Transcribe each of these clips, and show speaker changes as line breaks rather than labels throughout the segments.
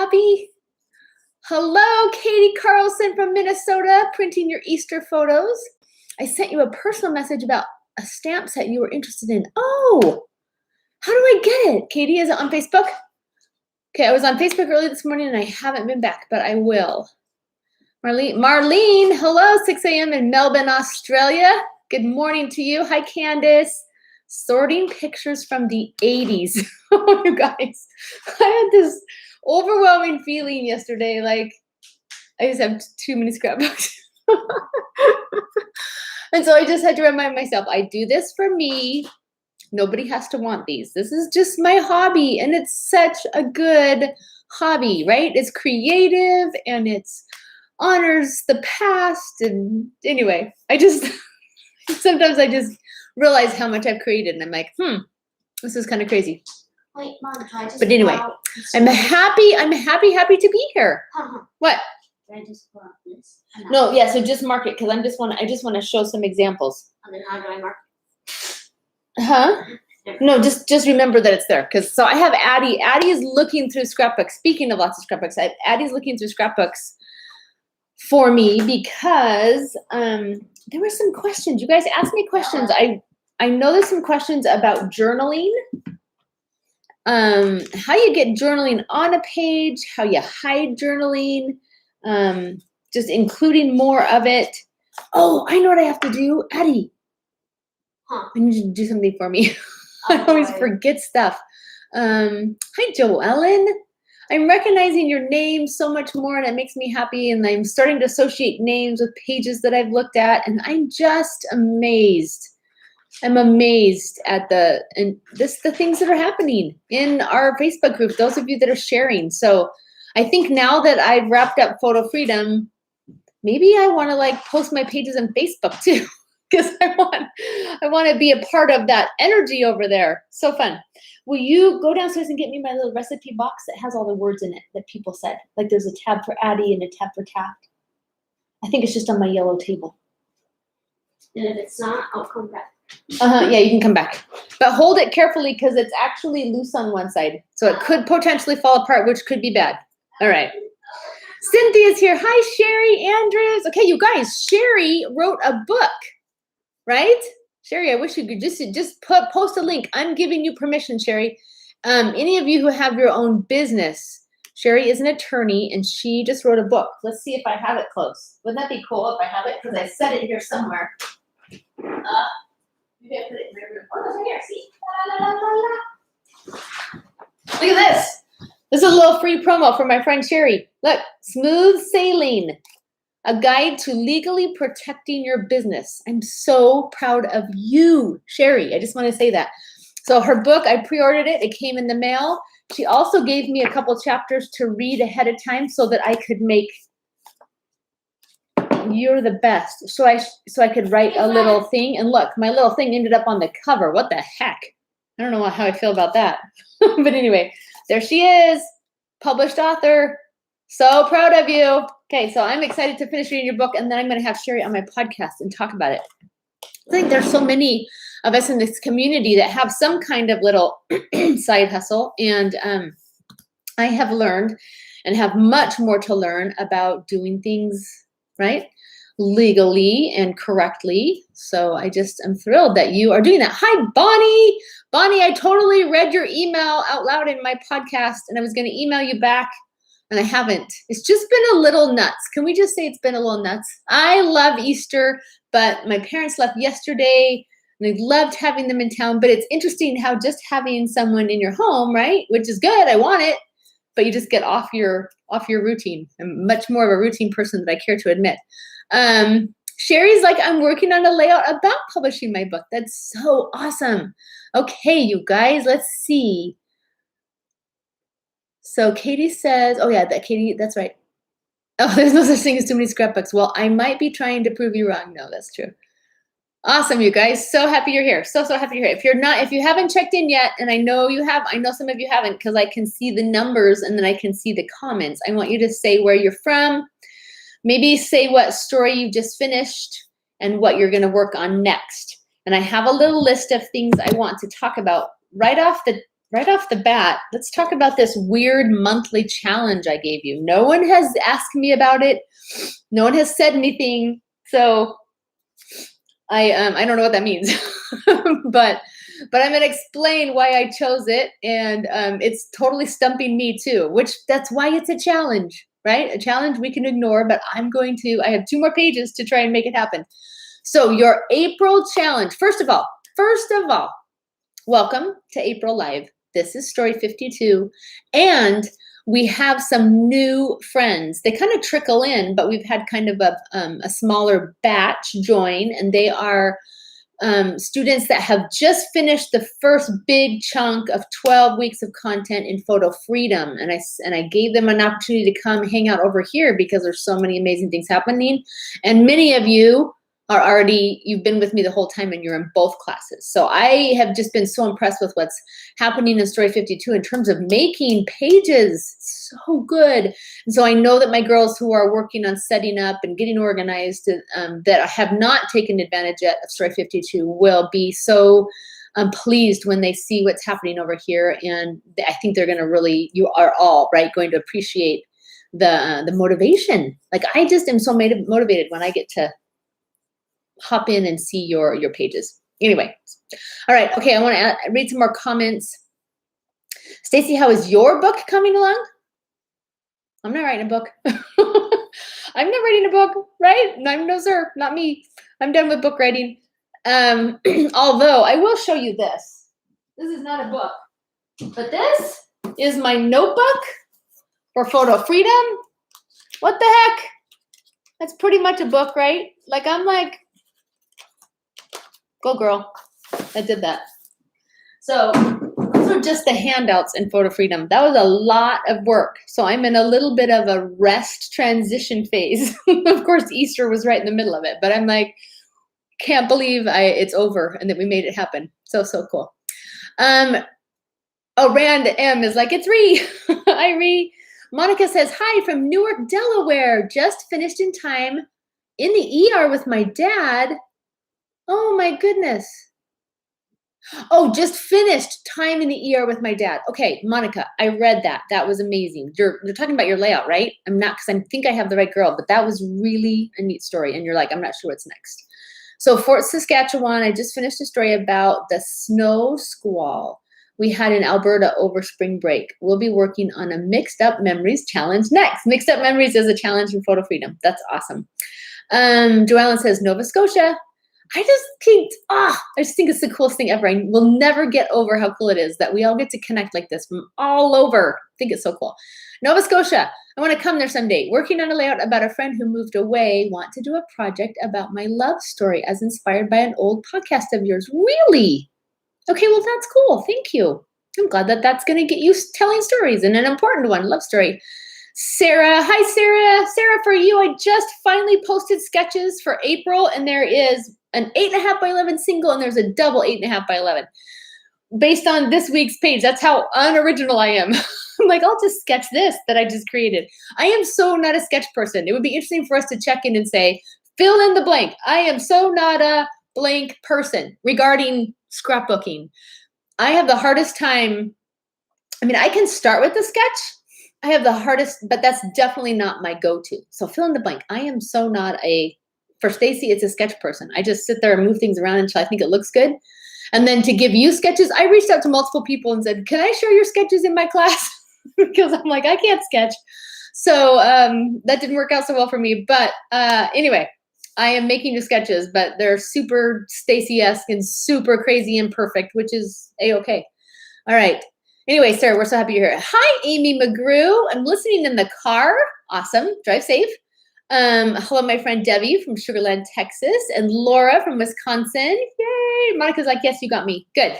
happy? Hello, Katie Carlson from Minnesota, printing your Easter photos. I sent you a personal message about a stamp set you were interested in. Oh, how do I get it? Katie, is it on Facebook? Okay, I was on Facebook early this morning and I haven't been back, but I will. Marlene, hello, 6 a.m. in Melbourne, Australia. Good morning to you. Hi, Candace. Sorting pictures from the 80s. Oh, you guys, I had this overwhelming feeling yesterday, like I just have too many scrapbooks. And so I just had to remind myself, I do this for me. Nobody has to want these. This is just my hobby, and it's such a good hobby, right? It's creative and it's honors the past. And anyway, sometimes I just realize how much I've created, and I'm like, this is kind of crazy.
Wait, Mom,
but anyway, I'm happy to be here. What?
Can I just pull out this?
No, yeah, so just mark it because I just want to show some examples.
And then how do I mark it?
Huh? No, just remember that it's there. So I have Addie. Addie is looking through scrapbooks. Speaking of lots of scrapbooks, Addie's looking through scrapbooks for me because there were some questions. You guys asked me questions. I know there's some questions about journaling. How you get journaling on a page, how you hide journaling, just including more of it. Oh, I know what I have to do. Addie, I need you to do something for me. I always forget stuff. Hi, Joellen. I'm recognizing your name so much more, and it makes me happy, and I'm starting to associate names with pages that I've looked at, and I'm just amazed. I'm amazed at the things that are happening in our Facebook group, those of you that are sharing. So I think now that I've wrapped up Photo Freedom, maybe I want to post my pages on Facebook too, because I want to be a part of that energy over there. So fun. Will you go downstairs and get me my little recipe box that has all the words in it that people said? Like there's a tab for Addie and a tab for Taft. I think it's just on my yellow table.
And if it's not, I'll come back.
Yeah, you can come back. But hold it carefully because it's actually loose on one side. So it could potentially fall apart, which could be bad. All right. Cynthia's here. Hi, Sherry Andrews. Okay, you guys, Sherry wrote a book, right? Sherry, I wish you could just post a link. I'm giving you permission, Sherry. Any of you who have your own business, Sherry is an attorney, and she just wrote a book. Let's see if I have it close. Wouldn't that be cool if I have it? Because I set it here somewhere. Maybe I put it in my room. Oh, it's right here. See? La, la, la, la. Look at this. This is a little free promo for my friend Sherry. Look, Smooth Sailing, a guide to legally protecting your business. I'm so proud of you, Sherry. I just want to say that. So her book, I pre-ordered it. It came in the mail. She also gave me a couple chapters to read ahead of time so that I could make You're the Best. So I could write a little thing. And look, my little thing ended up on the cover. What the heck? I don't know how I feel about that. But anyway, there she is, published author. So proud of you. Okay, so I'm excited to finish reading your book, and then I'm going to have Sherry on my podcast and talk about it. I think there's so many of us in this community that have some kind of little side hustle, and I have learned and have much more to learn about doing things right, legally and correctly. So I'm thrilled that you are doing that. Hi, Bonnie. Bonnie, I totally read your email out loud in my podcast, and I was going to email you back, and I haven't. It's just been a little nuts. Can we just say it's been a little nuts? I love Easter, but my parents left yesterday, and I loved having them in town. But it's interesting how just having someone in your home, right, which is good. I want it. But you just get off your routine. I'm much more of a routine person than I care to admit. Sherry's like, I'm working on a layout about publishing my book. That's so awesome. Okay, you guys, let's see. So Katie says, oh yeah, Katie, that's right. Oh, there's no such thing as too many scrapbooks. Well, I might be trying to prove you wrong. No, that's true. Awesome, you guys. So happy you're here. So happy you're here. If you haven't checked in yet, and I know you have, I know some of you haven't because I can see the numbers and then I can see the comments. I want you to say where you're from. Maybe say what story you just finished and what you're going to work on next. And I have a little list of things I want to talk about right off the right off the bat, let's talk about this weird monthly challenge I gave you. No one has asked me about it. No one has said anything. So I don't know what that means, but I'm gonna explain why I chose it, and it's totally stumping me too. Which that's why it's a challenge, right? A challenge we can ignore, but I have 2 more pages to try and make it happen. So your April challenge. First of all, welcome to April Live. This is Story 52, and we have some new friends. They kind of trickle in, but we've had kind of a smaller batch join, and they are students that have just finished the first big chunk of 12 weeks of content in Photo Freedom. And I gave them an opportunity to come hang out over here because there's so many amazing things happening. And many of you are already, you've been with me the whole time and you're in both classes. So I have just been so impressed with what's happening in Story 52 in terms of making pages. So good. And so I know that my girls who are working on setting up and getting organized that have not taken advantage yet of Story 52 will be so pleased when they see what's happening over here. And I think they're going to really, you are all right, going to appreciate the motivation. Like I just am so motivated when I get to hop in and see your pages. Anyway, all right, okay, I want to read some more comments. Stacy, how is your book coming along? I'm not writing a book. I'm not writing a book, right? No, sir, not me. I'm done with book writing. Although I will show you this. This is not a book, but this is my notebook for Photo Freedom. What the heck? That's pretty much a book, right? Like I'm like, go girl, I did that. So those are just the handouts in Photo Freedom. That was a lot of work. So I'm in a little bit of a rest transition phase. Of course, Easter was right in the middle of it, but I'm like, can't believe it's over and that we made it happen. So cool. Rand M is like, it's Ree. Hi, Ree. Monica says, hi from Newark, Delaware. Just finished in time in the ER with my dad. Oh my goodness. Oh, just finished time in the ER with my dad. Okay, Monica, I read that. That was amazing. You're talking about your layout, right? I'm not, because I think I have the right girl, but that was really a neat story. And you're like, I'm not sure what's next. So Fort Saskatchewan, I just finished a story about the snow squall we had in Alberta over spring break. We'll be working on a Mixed Up Memories challenge next. Mixed Up Memories is a challenge in Photo Freedom. That's awesome. Joellen says, Nova Scotia. I just think it's the coolest thing ever. I will never get over how cool it is that we all get to connect like this from all over. I think it's so cool. Nova Scotia, I want to come there someday. Working on a layout about a friend who moved away. Want to do a project about my love story as inspired by an old podcast of yours. Really? Okay, well, that's cool. Thank you. I'm glad that that's going to get you telling stories and an important one, love story. Sarah, hi, Sarah. Sarah, for you, I just finally posted sketches for April, and there is an 8.5 by 11 single, and there's a double 8.5 by 11. Based on this week's page, that's how unoriginal I am. I'm like, I'll just sketch this that I just created. I am so not a sketch person. It would be interesting for us to check in and say, fill in the blank. I am so not a blank person regarding scrapbooking. I have the hardest time. I mean, I can start with the sketch. I have the hardest, but that's definitely not my go-to. So fill in the blank. I am so not for Stacy, it's a sketch person. I just sit there and move things around until I think it looks good. And then to give you sketches, I reached out to multiple people and said, can I share your sketches in my class? Because I'm like, I can't sketch. So that didn't work out so well for me. But anyway, I am making the sketches, but they're super Stacy-esque and super crazy and perfect, which is A-okay. All right. Anyway, Sarah, we're so happy you're here. Hi, Amy McGrew. I'm listening in the car. Awesome. Drive safe. Hello, my friend Debbie from Sugar Land, Texas, and Laura from Wisconsin. Yay. Monica's like, yes, you got me. Good.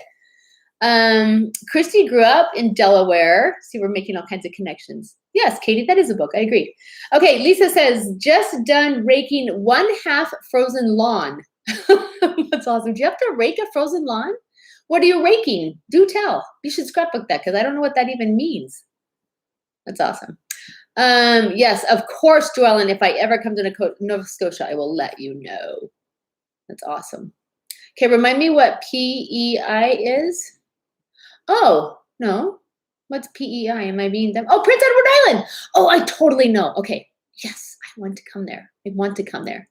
Christy grew up in Delaware. See, we're making all kinds of connections. Yes, Katie, that is a book. I agree. Okay, Lisa says, just done raking 1/2 frozen lawn. That's awesome. Do you have to rake a frozen lawn? What are you raking? Do tell. You should scrapbook that because I don't know what that even means. That's awesome. Yes, of course, Joellen, if I ever come to Nova Scotia, I will let you know. That's awesome. Okay, remind me what PEI is. Oh, No. What's PEI? Am I being dumb? Oh, Prince Edward Island. Oh, I totally know. Okay. Yes, I want to come there. I want to come there.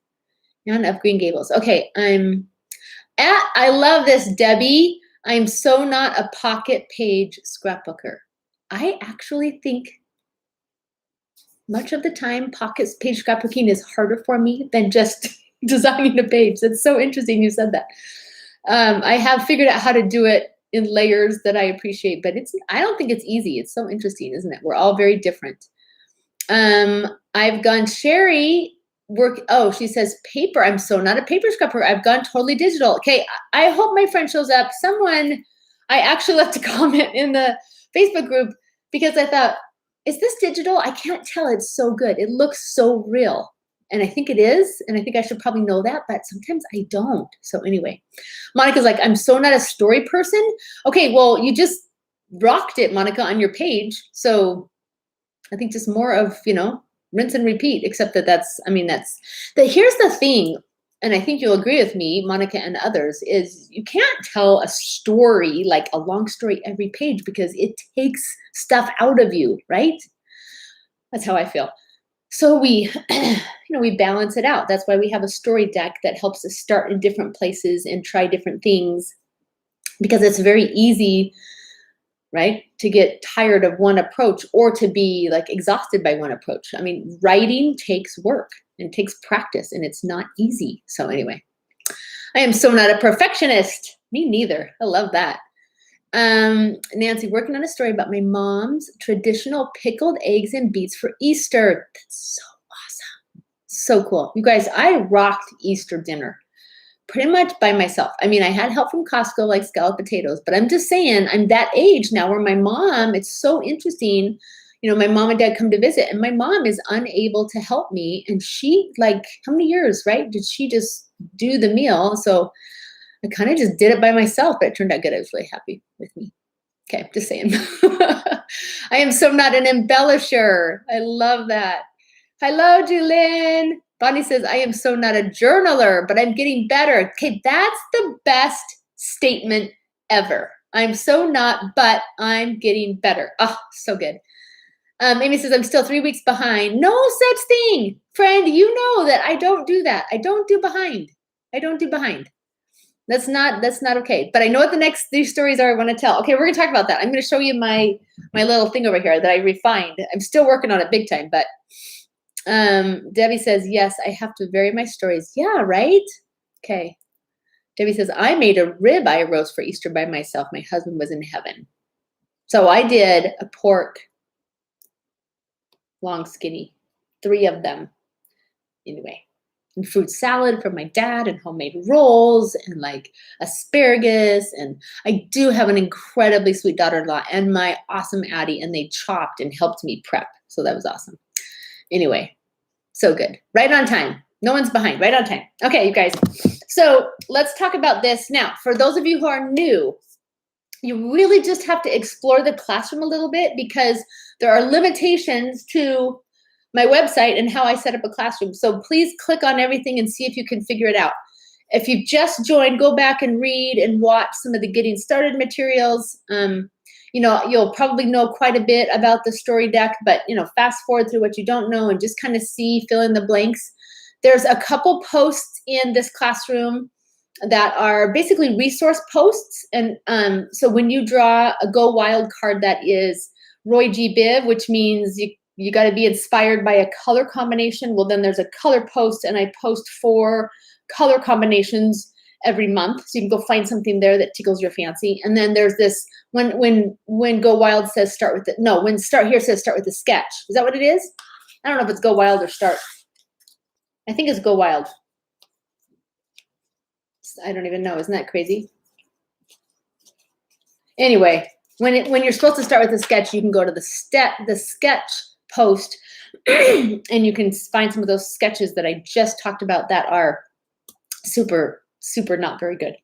None of Green Gables. Okay, I love this, Debbie. I'm so not a pocket page scrapbooker. I actually think much of the time pocket page scrapbooking is harder for me than just designing a page. That's so interesting you said that. I have figured out how to do it in layers that I appreciate, but I don't think it's easy. It's so interesting, isn't it? We're all very different. I've gone Sherry she says paper. I'm so not a paper scrapper. I've gone totally digital. Okay, I hope my friend shows up. I actually left a comment in the Facebook group because I thought, is this digital? I can't tell. It's so good. It looks so real. And I think it is. And I think I should probably know that, but sometimes I don't. So anyway, Monica's like, I'm so not a story person. Okay, well, you just rocked it, Monica, on your page. So I think just more of, rinse and repeat, except here's the thing, and I think you'll agree with me, Monica and others, is you can't tell a story, like a long story every page, because it takes stuff out of you, right? That's how I feel. So we, we balance it out. That's why we have a story deck that helps us start in different places and try different things, because it's very easy, right, to get tired of one approach or to be like exhausted by one approach. I mean, writing takes work and takes practice, and it's not easy. So anyway, I am so not a perfectionist. Me neither. I love that. Nancy, working on a story about my mom's traditional pickled eggs and beets for Easter. That's so awesome. So cool. You guys, I rocked Easter dinner pretty much by myself. I mean, I had help from Costco, like scalloped potatoes, but I'm just saying, I'm that age now where my mom, it's so interesting. My mom and dad come to visit, and my mom is unable to help me. And she, like, how many years, right, did she just do the meal? So I kind of just did it by myself, but it turned out good. I was really happy with me. Okay, just saying. I am so not an embellisher. I love that. Hello, Julyn. Bonnie says, I am so not a journaler, but I'm getting better. Okay, that's the best statement ever. I'm so not, but I'm getting better. Oh, so good. Amy says, I'm still 3 weeks behind. No such thing. Friend, you know that I don't do that. I don't do behind. That's not okay. But I know what the next 3 stories are I want to tell. Okay, we're going to talk about that. I'm going to show you my little thing over here that I refined. I'm still working on it big time, but Debbie says, yes, I have to vary my stories. Yeah, right? Okay. Debbie says, I made a ribeye roast for Easter by myself. My husband was in heaven. So I did a pork, long skinny, 3 of them. Anyway, and fruit salad for my dad, and homemade rolls, and like asparagus. And I do have an incredibly sweet daughter-in-law and my awesome Addie, and they chopped and helped me prep. So that was awesome. Anyway, so good. Right on time. No one's behind. Right on time. Okay, you guys. So let's talk about this now. For those of you who are new, you really just have to explore the classroom a little bit, because there are limitations to my website and how I set up a classroom. So please click on everything and see if you can figure it out. If you've just joined, go back and read and watch some of the getting started materials. You'll probably know quite a bit about the story deck, but, fast forward through what you don't know and just kind of fill in the blanks. There's a couple posts in this classroom that are basically resource posts. And so when you draw a Go Wild card that is Roy G. Biv, which means you got to be inspired by a color combination. Well, then there's a color post, and I post 4 color combinations every month. So you can go find something there that tickles your fancy. And then there's this, when Go Wild says when Start Here says start with the sketch. Is that what it is? I don't know if it's Go Wild or Start. I think it's Go Wild. I don't even know. Isn't that crazy? Anyway, when you're supposed to start with the sketch, you can go to the sketch post and you can find some of those sketches that I just talked about that are super, super not very good.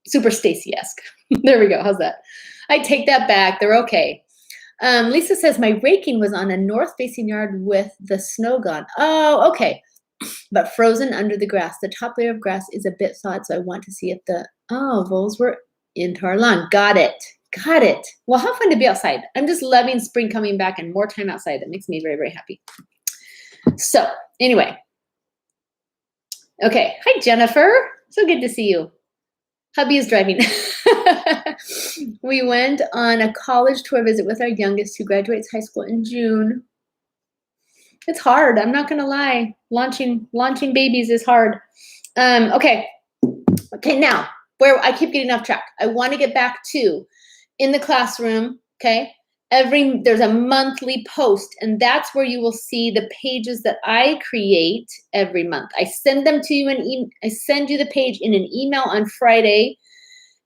Super Stacy-esque. There we go. How's that? I take that back. They're okay. Lisa says, my raking was on a north-facing yard with the snow gone. Oh, okay. But frozen under the grass. The top layer of grass is a bit thawed, so I want to see if the voles were into our lawn. Got it. Got it. Well, how fun to be outside. I'm just loving spring coming back and more time outside. That makes me very, very happy. So anyway. Okay. Hi, Jennifer. So good to see you. Hubby is driving. We went on a college tour visit with our youngest who graduates high school in June. It's hard. I'm not going to lie. Launching babies is hard. Okay. Now where I keep getting off track. I want to get back to in the classroom. Okay. There's a monthly post, and that's where you will see the pages that I create every month. I send them to you I send you the page in an email on Friday,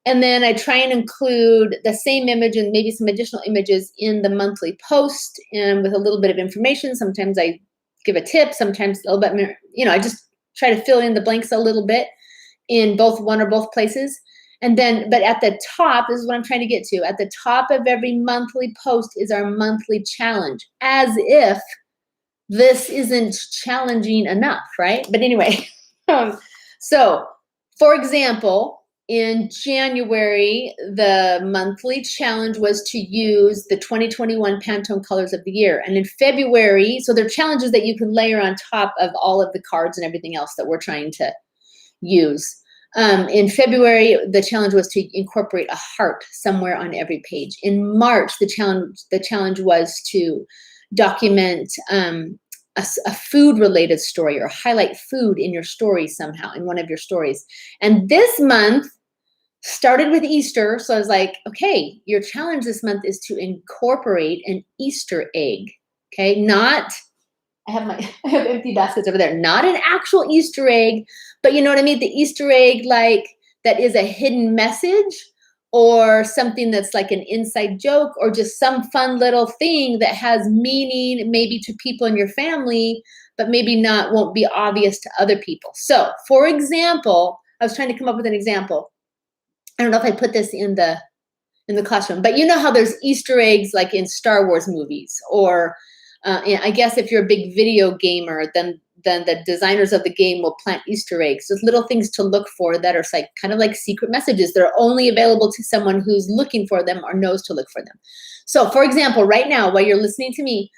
and then I try and include the same image and maybe some additional images in the monthly post, and with a little bit of information. Sometimes I give a tip, sometimes a little bit more, I just try to fill in the blanks a little bit in one or both places. And then, but at the top, this is what I'm trying to get to. At the top of every monthly post is our monthly challenge, as if this isn't challenging enough, right? But anyway, so for example, in January, the monthly challenge was to use the 2021 Pantone colors of the year. And in February, so there are challenges that you can layer on top of all of the cards and everything else that we're trying to use. In February, the challenge was to incorporate a heart somewhere on every page. In March, the challenge was to document a food-related story or highlight food in your story somehow, in one of your stories. And this month started with Easter. So I was like, okay, your challenge this month is to incorporate an Easter egg. Okay, I have empty baskets over there. Not an actual Easter egg, but you know what I mean? The Easter egg, like that is a hidden message or something that's like an inside joke or just some fun little thing that has meaning maybe to people in your family, but maybe won't be obvious to other people. So for example, I was trying to come up with an example. I don't know if I put this in the classroom, but you know how there's Easter eggs like in Star Wars movies, or I guess if you're a big video gamer, then the designers of the game will plant Easter eggs. There's little things to look for that are kind of like secret messages that are only available to someone who's looking for them or knows to look for them. So for example, right now, while you're listening to me,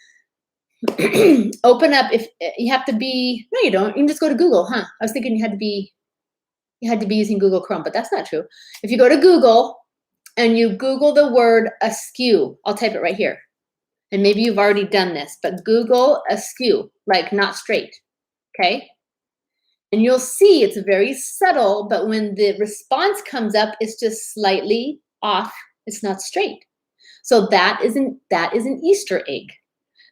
open up, if you have to be, no, you don't, you can just go to Google, huh? I was thinking you had to be using Google Chrome, but that's not true. If you go to Google and you Google the word askew, I'll type it right here. And maybe you've already done this, but Google askew, like not straight, okay? And you'll see it's very subtle, but when the response comes up, it's just slightly off. It's not straight. So that is an Easter egg.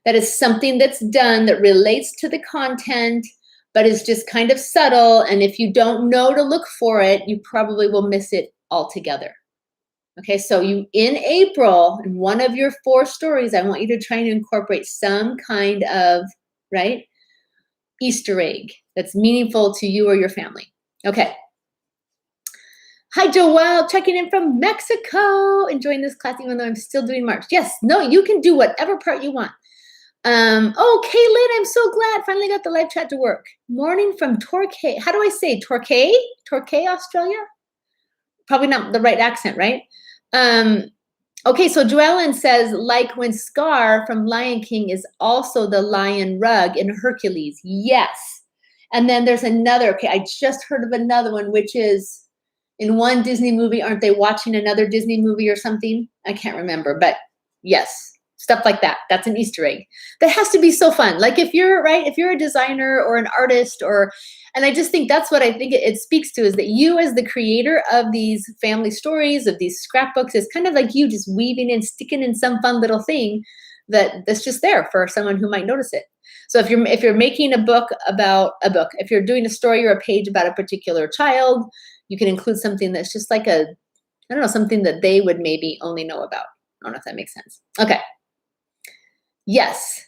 That is something that's done that relates to the content, but is just kind of subtle. And if you don't know to look for it, you probably will miss it altogether. Okay, so in April, in one of your 4 stories, I want you to try and incorporate some kind of, Easter egg that's meaningful to you or your family. Okay. Hi, Joelle, checking in from Mexico. Enjoying this class even though I'm still doing March. Yes, no, you can do whatever part you want. Oh, Kaylin, I'm so glad. Finally got the live chat to work. Morning from Torquay. How do I say Torquay? Torquay, Australia? Probably not the right accent, right? Okay, so Joellen says, like when Scar from Lion King is also the lion rug in Hercules. Yes. And then there's another, okay, I just heard of another one, which is in one Disney movie, aren't they watching another Disney movie or something? I can't remember, but yes, stuff like that. That's an Easter egg. That has to be so fun. Like if you're a designer or an artist and I just think that's what I think it speaks to, is that you as the creator of these family stories, of these scrapbooks, is kind of like you just weaving and sticking in some fun little thing that's just there for someone who might notice it. So if you're making a book about a book, if you're doing a story or a page about a particular child, you can include something that's just like something that they would maybe only know about. I don't know if that makes sense. Okay. Yes,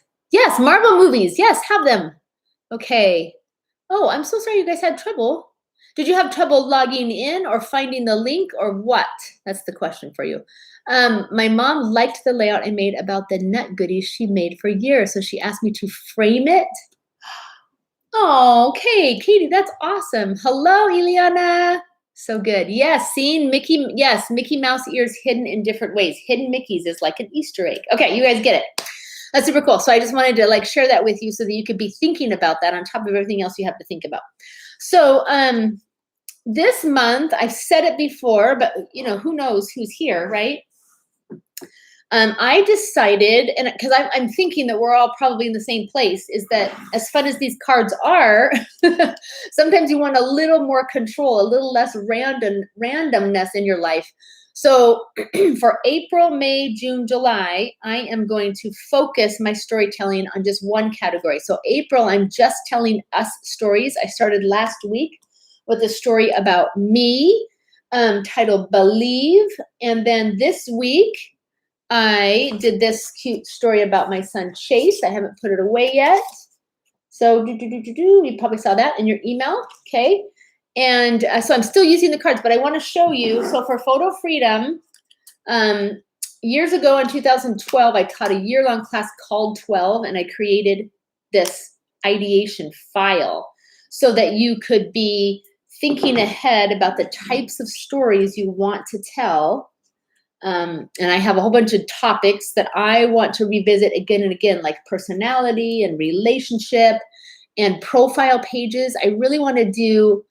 Marvel movies. Yes, have them. Okay. Oh, I'm so sorry you guys had trouble. Did you have trouble logging in or finding the link or what? That's the question for you. My mom liked the layout I made about the nut goodies she made for years, so she asked me to frame it. Oh, okay, Katie, that's awesome. Hello, Ileana. So good. Yes, seeing Mickey, yes, Mickey Mouse ears hidden in different ways. Hidden Mickeys is like an Easter egg. Okay, you guys get it. That's super cool. So I just wanted to like share that with you so that you could be thinking about that on top of everything else you have to think about. So this month, I've said it before, but you know, who knows who's here, right? I decided, and because I'm thinking that we're all probably in the same place, is that as fun as these cards are, sometimes you want a little more control, a little less randomness in your life. So for April, May, June, July, I am going to focus my storytelling on just one category. So April, I'm just telling us stories. I started last week with a story about me, titled Believe. And then this week, I did this cute story about my son, Chase. I haven't put it away yet. So you probably saw that in your email, okay? And so I'm still using the cards, but I want to show you. So for Photo Freedom, years ago in 2012, I taught a year-long class called 12, and I created this ideation file so that you could be thinking ahead about the types of stories you want to tell. And I have a whole bunch of topics that I want to revisit again and again, like personality and relationship and profile pages. I really want to do,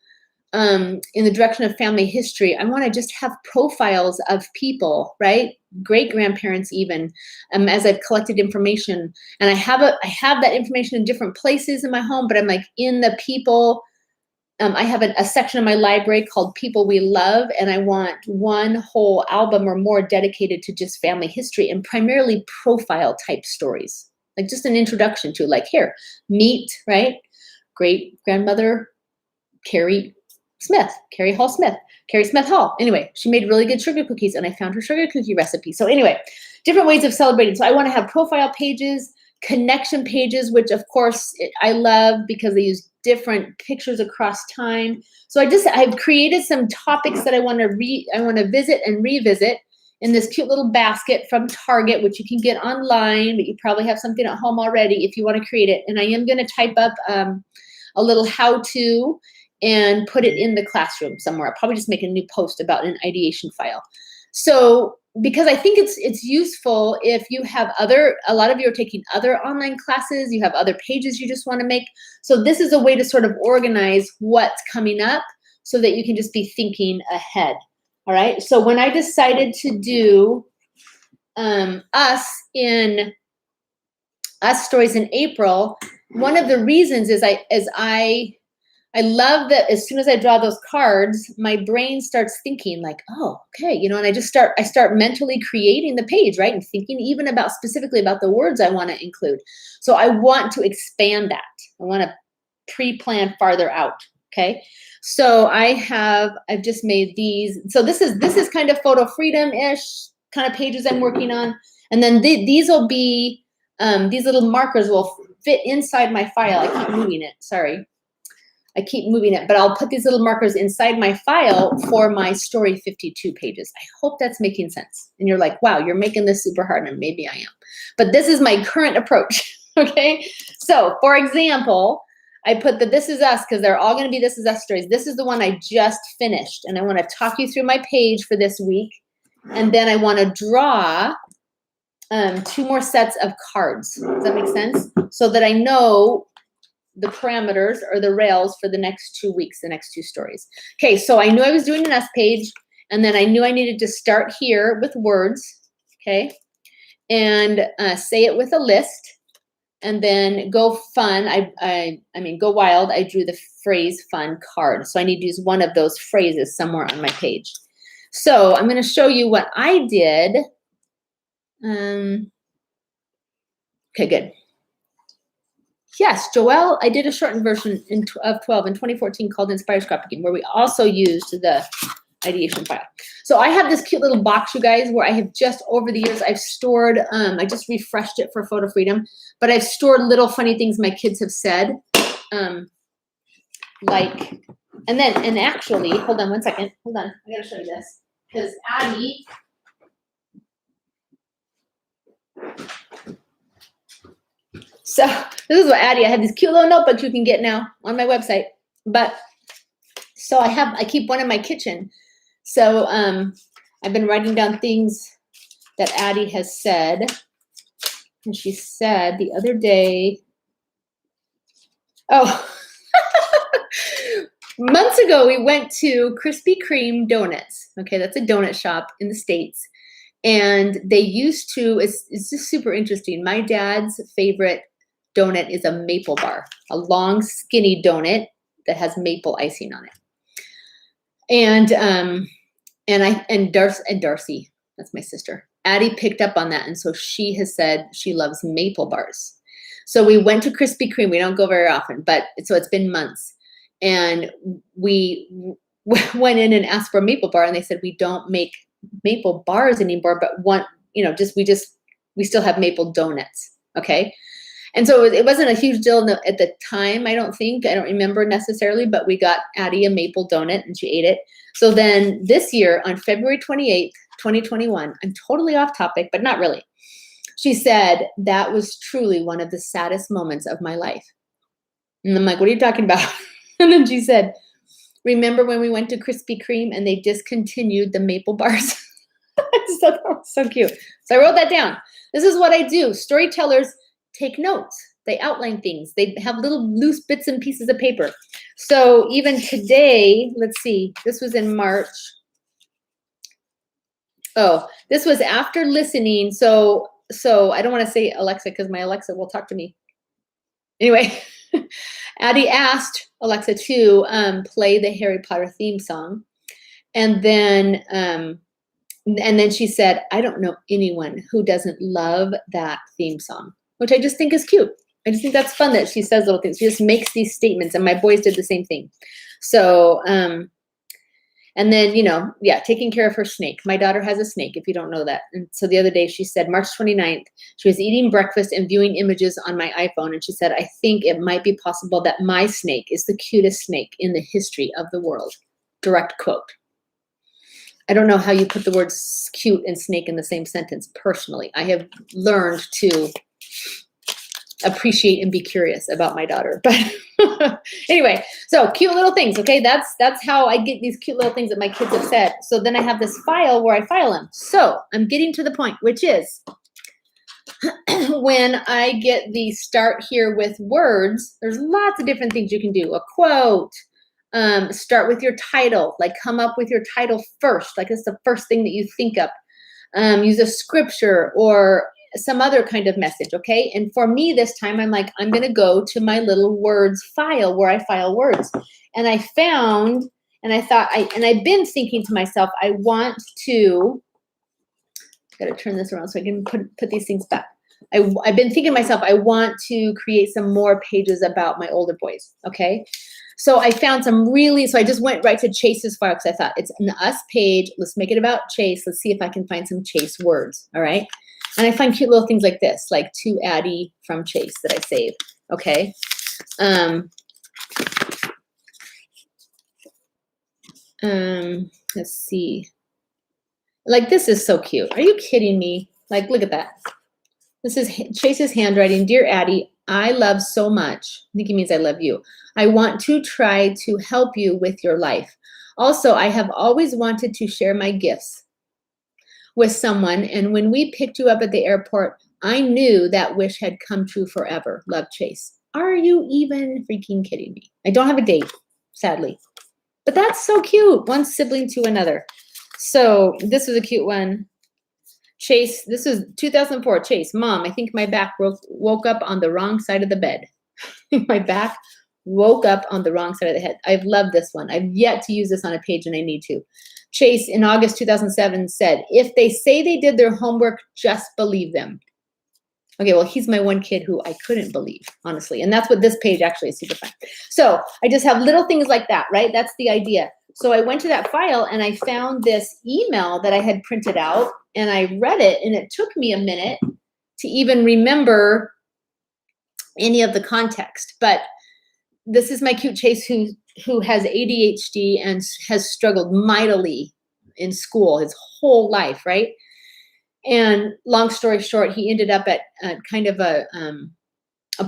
in the direction of family history, I want to just have profiles of people, right? Great grandparents even, as I've collected information. And I have that information in different places in my home, but I'm like in the people. I have a section of my library called People We Love, and I want one whole album or more dedicated to just family history and primarily profile type stories, like just an introduction to, like, here, meet, right? Great grandmother Carrie Hall Smith, Carrie Smith Hall. Anyway, she made really good sugar cookies, and I found her sugar cookie recipe. So anyway, different ways of celebrating. So I want to have profile pages, connection pages, which of course I love because they use different pictures across time. So I've created some topics that I want to visit and revisit in this cute little basket from Target, which you can get online, but you probably have something at home already if you want to create it. And I am going to type up a little how-to and put it in the classroom somewhere. I'll probably just make a new post about an ideation file. So because I think it's useful if you have a lot of you are taking other online classes, you have other pages you just want to make. So this is a way to sort of organize what's coming up so that you can just be thinking ahead. All right. So when I decided to do us stories in April, one of the reasons is I love that as soon as I draw those cards, my brain starts thinking like, oh, okay, you know, and I start mentally creating the page, right? And thinking even specifically about the words I want to include. So I want to expand that. I want to pre-plan farther out, okay? So I've just made these. So this is kind of Photo Freedom-ish kind of pages I'm working on. And then these will be, these little markers will fit inside my file. I keep moving it, sorry. I keep moving it, but I'll put these little markers inside my file for my Story52 pages. I hope that's making sense. And you're like, wow, you're making this super hard, and maybe I am. But this is my current approach, okay? So, for example, I put the This Is Us, because they're all going to be This Is Us stories. This is the one I just finished, and I want to talk you through my page for this week. And then I want to draw 2 more sets of cards. Does that make sense? So that I know the parameters or the rails for the next 2 weeks, the next 2 stories. Okay, so I knew I was doing an S page, and then I knew I needed to start here with words, okay, and say it with a list, and then go fun. I mean, go wild. I drew the phrase fun card. So I need to use one of those phrases somewhere on my page. So I'm going to show you what I did. Okay, good. Yes, Joelle, I did a shortened version of 12 in 2014 called Inspire Scrapbooking, where we also used the ideation file. So I have this cute little box, you guys, where I have just over the years, I've stored, I just refreshed it for Photo Freedom, but I've stored little funny things my kids have said. Like, and actually, hold on one second. Hold on, I gotta show you this. Because Addie, so this is what Addie, I have these cute little notebooks you can get now on my website. But So I keep one in my kitchen. So I've been writing down things that Addie has said. And she said the other day, months ago, we went to Krispy Kreme Donuts. Okay, that's a donut shop in the States. And they used to, it's just super interesting. My dad's favorite donut is a maple bar, a long, skinny donut that has maple icing on it. And Darcy, that's my sister. Addie picked up on that, and so she has said she loves maple bars. So we went to Krispy Kreme. We don't go very often, but so it's been months. And we went in and asked for a maple bar, and they said we don't make maple bars anymore, but we still have maple donuts. Okay. And so it wasn't a huge deal at the time, I don't remember necessarily, but we got Addie a maple donut and she ate it. So then this year on February 28th, 2021, I'm totally off topic, but not really. She said, that was truly one of the saddest moments of my life. And I'm like, what are you talking about? And then she said, remember when we went to Krispy Kreme and they discontinued the maple bars? I just thought that was so cute. So I wrote that down. This is what I do. Storytellers take notes. They outline things. They have little loose bits and pieces of paper. So even today, let's see, this was in March. Oh, this was after listening. So I don't want to say Alexa because my Alexa will talk to me. Anyway, Addie asked Alexa to play the Harry Potter theme song. And then she said, I don't know anyone who doesn't love that theme song, which I just think is cute. I just think that's fun that she says little things. She just makes these statements, and my boys did the same thing. So, and then, taking care of her snake. My daughter has a snake, if you don't know that. And so the other day she said, March 29th, she was eating breakfast and viewing images on my iPhone. And she said, I think it might be possible that my snake is the cutest snake in the history of the world. Direct quote. I don't know how you put the words cute and snake in the same sentence personally. I have learned to appreciate and be curious about my daughter. But anyway, so cute little things, okay? That's how I get these cute little things that my kids have said. So then I have this file where I file them. So I'm getting to the point, which is when I get the start here with words, there's lots of different things you can do. A quote, start with your title, like come up with your title first, like it's the first thing that you think of. Use a scripture or some other kind of message, okay? And for me this time, I'm like, I'm gonna go to my little words file where I file words. And I found, and I thought, I've been thinking to myself, I want to, gotta turn this around so I can put these things back. I've been thinking to myself, I want to create some more pages about my older boys, okay? So I found so I just went right to Chase's file because I thought it's an us page. Let's make it about Chase. Let's see if I can find some Chase words, all right? And I find cute little things like this, like to Addie from Chase that I saved, okay? Let's see. Like this is so cute. Are you kidding me? Like, look at that. This is Chase's handwriting. Dear Addie, I love so much. I think he means I love you. I want to try to help you with your life. Also, I have always wanted to share my gifts with someone, and when we picked you up at the airport, I knew that wish had come true forever. Love, Chase. Are you even freaking kidding me? I don't have a date, sadly. But that's so cute. One sibling to another. So this was a cute one. Chase, this is 2004. Chase, Mom, I think my back woke up on the wrong side of the bed. My back woke up on the wrong side of the head. I've loved this one. I've yet to use this on a page, and I need to. Chase, in August 2007, said, if they say they did their homework, just believe them. Okay, well, he's my one kid who I couldn't believe, honestly. And that's what this page actually is super fun. So I just have little things like that, right? That's the idea. So I went to that file, and I found this email that I had printed out, and I read it, and it took me a minute to even remember any of the context. But this is my cute Chase who has ADHD and has struggled mightily in school his whole life, right? And long story short, he ended up at kind of a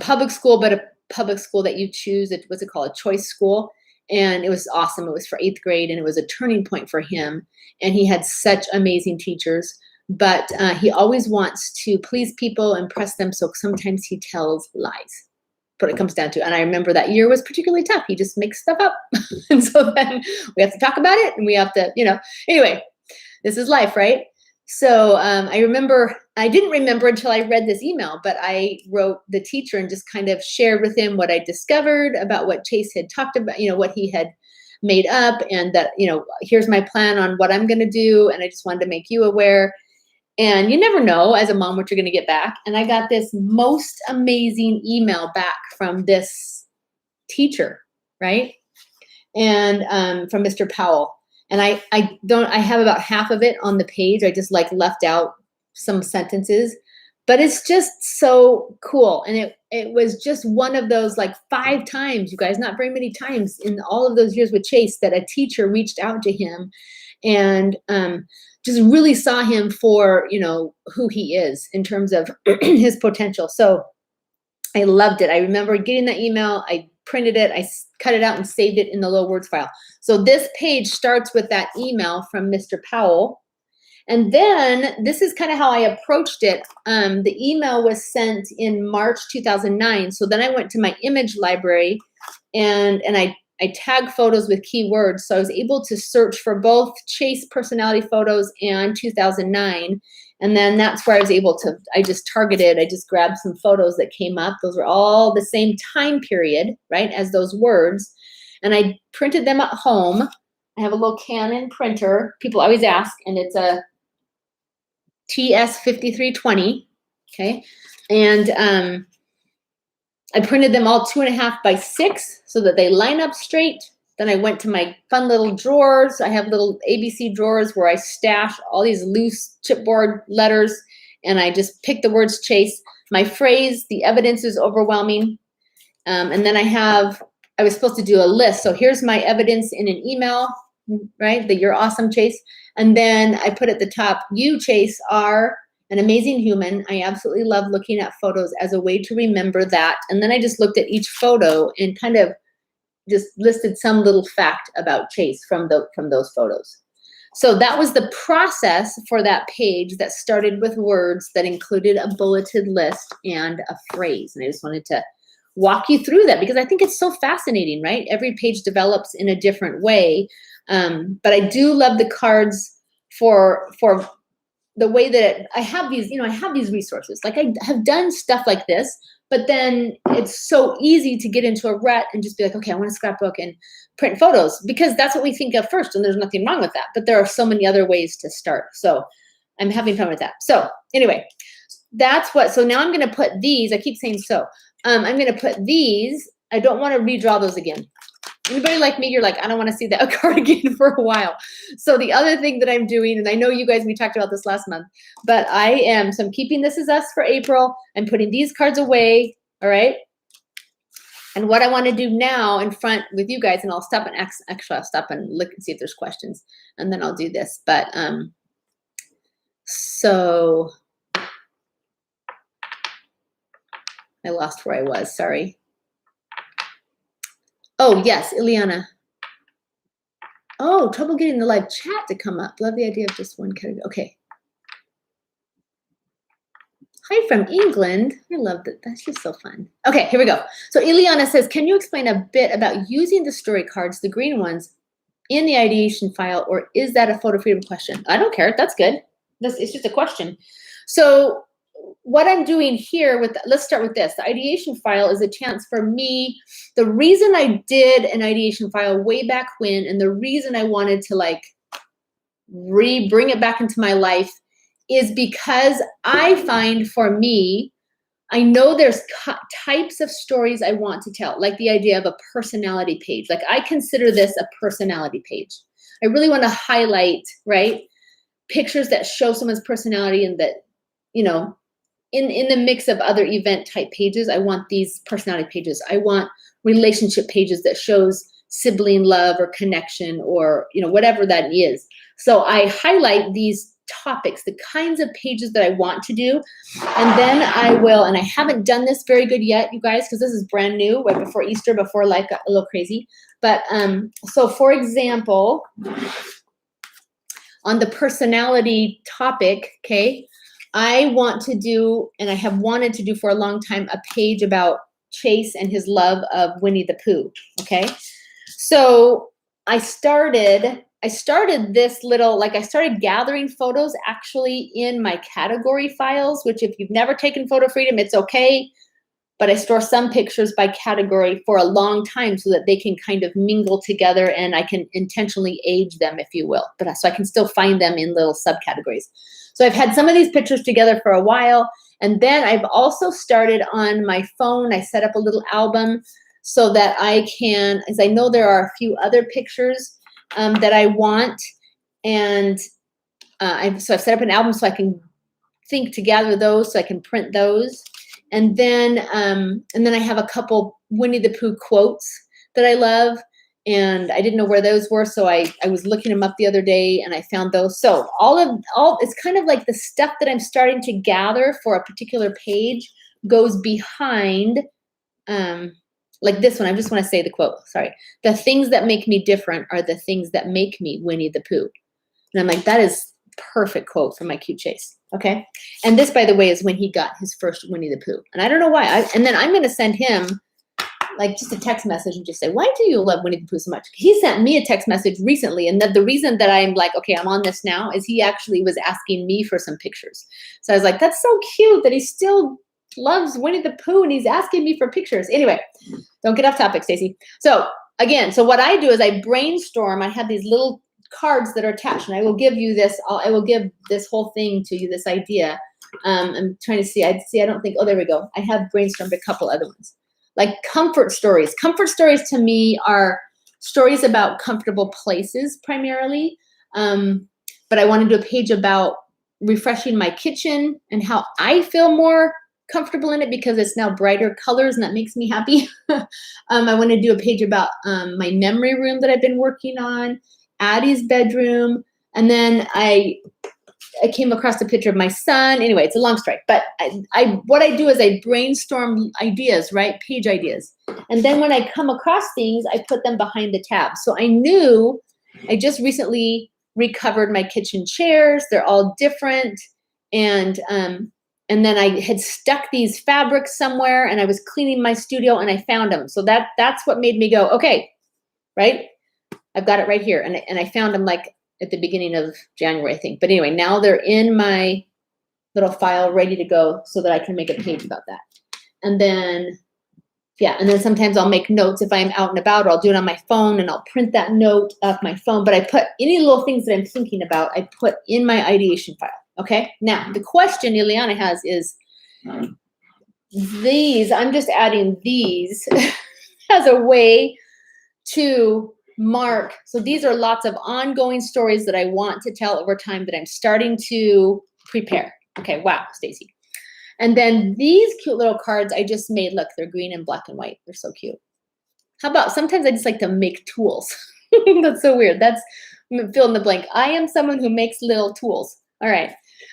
public school, but a public school that you choose. What's it called? A choice school. And it was awesome. It was for 8th grade, and it was a turning point for him. And he had such amazing teachers, but he always wants to please people, impress them. So sometimes he tells lies. What it comes down to. And I remember that year was particularly tough. He just makes stuff up. And so then we have to talk about it, and we have to, anyway, this is life, right? So I didn't remember until I read this email, but I wrote the teacher and just kind of shared with him what I discovered about what Chase had talked about, what he had made up, and that, here's my plan on what I'm going to do. And I just wanted to make you aware. And you never know as a mom what you're going to get back. And I got this most amazing email back from this teacher, right? And from Mr. Powell. And I have about half of it on the page. I just left out some sentences, but it's just so cool. And it was just one of those 5 times, you guys, not very many times in all of those years with Chase, that a teacher reached out to him and just really saw him for, who he is in terms of his potential. So I loved it. I remember getting that email. I printed it. I cut it out and saved it in the little words file. So this page starts with that email from Mr. Powell. And then this is kind of how I approached it. The email was sent in March 2009. So then I went to my image library and I tag photos with keywords. So I was able to search for both Chase personality photos and 2009. And then that's where I was able to, I just grabbed some photos that came up. Those were all the same time period, right, as those words. And I printed them at home. I have a little Canon printer. People always ask, and it's a TS5320, okay? And I printed them all 2.5 by 6 so that they line up straight. Then I went to my fun little drawers. I have little ABC drawers where I stash all these loose chipboard letters, and I just pick the words Chase. My phrase, the evidence is overwhelming. And then I was supposed to do a list. So here's my evidence in an email, right? That you're awesome, Chase. And then I put at the top, you, Chase, are an amazing human. I absolutely love looking at photos as a way to remember that. And then I just looked at each photo and kind of just listed some little fact about Chase from those photos. So that was the process for that page that started with words that included a bulleted list and a phrase. And I just wanted to walk you through that because I think it's so fascinating, right? Every page develops in a different way. But I do love the cards for the way that I have these, I have these resources. I have done stuff like this, but then it's so easy to get into a rut and just be like, okay, I want to scrapbook and print photos because that's what we think of first. And there's nothing wrong with that, but there are so many other ways to start. So I'm having fun with that. So anyway, so now I'm going to put these, I keep saying so. I'm going to put these, I don't want to redraw those again. Anybody like me, you're like, I don't want to see that card again for a while. So the other thing that I'm doing, and I know you guys, we talked about this last month, but so I'm keeping This Is Us for April. I'm putting these cards away, all right? And what I want to do now in front with you guys, and I'll stop and actually I'll stop and look and see if there's questions, and then I'll do this. But so I lost where I was, sorry. Oh, yes, Ileana. Oh, trouble getting the live chat to come up. Love the idea of just one category. Okay. Hi from England. I love that. That's just so fun. Okay, here we go. So Ileana says, can you explain a bit about using the story cards, the green ones, in the ideation file, or is that a photo freedom question? I don't care. That's good. It's just a question. So what I'm doing here let's start with this. The ideation file is a chance for me. The reason I did an ideation file way back when, and the reason I wanted to bring it back into my life is because I find for me, I know there's types of stories I want to tell, like the idea of a personality page. Like I consider this a personality page. I really want to highlight, right, pictures that show someone's personality and that, in the mix of other event type pages, I want these personality pages. I want relationship pages that shows sibling love or connection or, whatever that is. So I highlight these topics, the kinds of pages that I want to do. And then I will, and I haven't done this very good yet, you guys, because this is brand new, right before Easter, before life got a little crazy. But so for example, on the personality topic, okay, I want to do, and I have wanted to do for a long time, a page about Chase and his love of Winnie the Pooh, okay? So I started this little, like I started gathering photos actually in my category files, which if you've never taken Photo Freedom, it's okay. But I store some pictures by category for a long time so that they can kind of mingle together and I can intentionally age them, if you will. But so I can still find them in little subcategories. So I've had some of these pictures together for a while. And then I've also started on my phone. I set up a little album so that I can, as I know there are a few other pictures that I want. And so I've set up an album so I can think to gather those, so I can print those. And then I have a couple Winnie the Pooh quotes that I love, and I didn't know where those were, so I was looking them up the other day, and I found those. So it's kind of like the stuff that I'm starting to gather for a particular page goes behind, like this one. I just want to say the quote. Sorry, the things that make me different are the things that make me Winnie the Pooh. And I'm like, that is perfect quote for my cute Chase. Okay. And this, by the way, is when he got his first Winnie the Pooh. And I don't know why. And then I'm going to send him like just a text message and just say, why do you love Winnie the Pooh so much? He sent me a text message recently. And the reason that I'm like, okay, I'm on this now is he actually was asking me for some pictures. So I was like, that's so cute that he still loves Winnie the Pooh and he's asking me for pictures. Anyway, don't get off topic, Stacy. So again, so what I do is I brainstorm. I have these little cards that are attached, and I will give you this. I will give this whole thing to you, this idea. I'm trying to see. I don't think, oh, there we go. I have brainstormed a couple other ones. Like comfort stories. Comfort stories to me are stories about comfortable places primarily. But I want to do a page about refreshing my kitchen and how I feel more comfortable in it because it's now brighter colors and that makes me happy. I want to do a page about my memory room that I've been working on, Addie's bedroom, and then I came across a picture of my son. Anyway, it's a long story, but what I do is I brainstorm ideas, right? Page ideas. And then when I come across things, I put them behind the tab. So I knew I just recently recovered my kitchen chairs. They're all different. And then I had stuck these fabrics somewhere and I was cleaning my studio and I found them. So that's what made me go, okay, right? I've got it right here. And I found them like at the beginning of January, I think. But anyway, now they're in my little file ready to go so that I can make a page about that. And then, yeah, and then sometimes I'll make notes if I'm out and about, or I'll do it on my phone and I'll print that note off my phone. But I put any little things that I'm thinking about, I put in my ideation file. Okay. Now, the question Ileana has is these, I'm just adding these as a way to mark. So these are lots of ongoing stories that I want to tell over time that I'm starting to prepare. Okay. Wow, Stacy. And then these cute little cards I just made. Look, they're green and black and white. They're so cute. How about sometimes I just like to make tools. That's so weird. That's fill in the blank. I am someone who makes little tools. All right.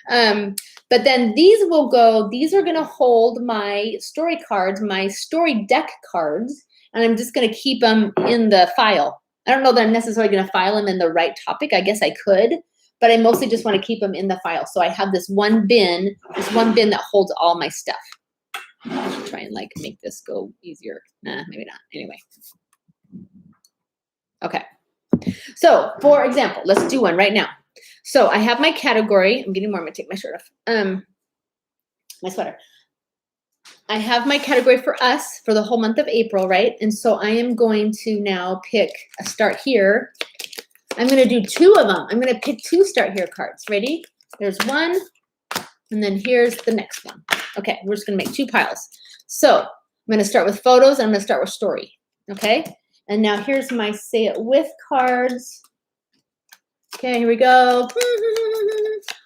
But then these will go, these are going to hold my story cards, my story deck cards, and I'm just going to keep them in the file. I don't know that I'm necessarily going to file them in the right topic. I guess I could, but I mostly just want to keep them in the file. So I have this one bin that holds all my stuff. I should try and like make this go easier. Nah, maybe not. Anyway. Okay. So for example, let's do one right now. So I have my category. I'm getting warm. I'm going to take my shirt off. My sweater. I have my category for us for the whole month of April, right? And so I am going to now pick a start here. I'm going to do two of them. I'm going to pick two start here cards. Ready? There's one. And then here's the next one. Okay. We're just going to make two piles. So I'm going to start with photos. And I'm going to start with story. Okay. And now here's my say it with cards. Okay, here we go.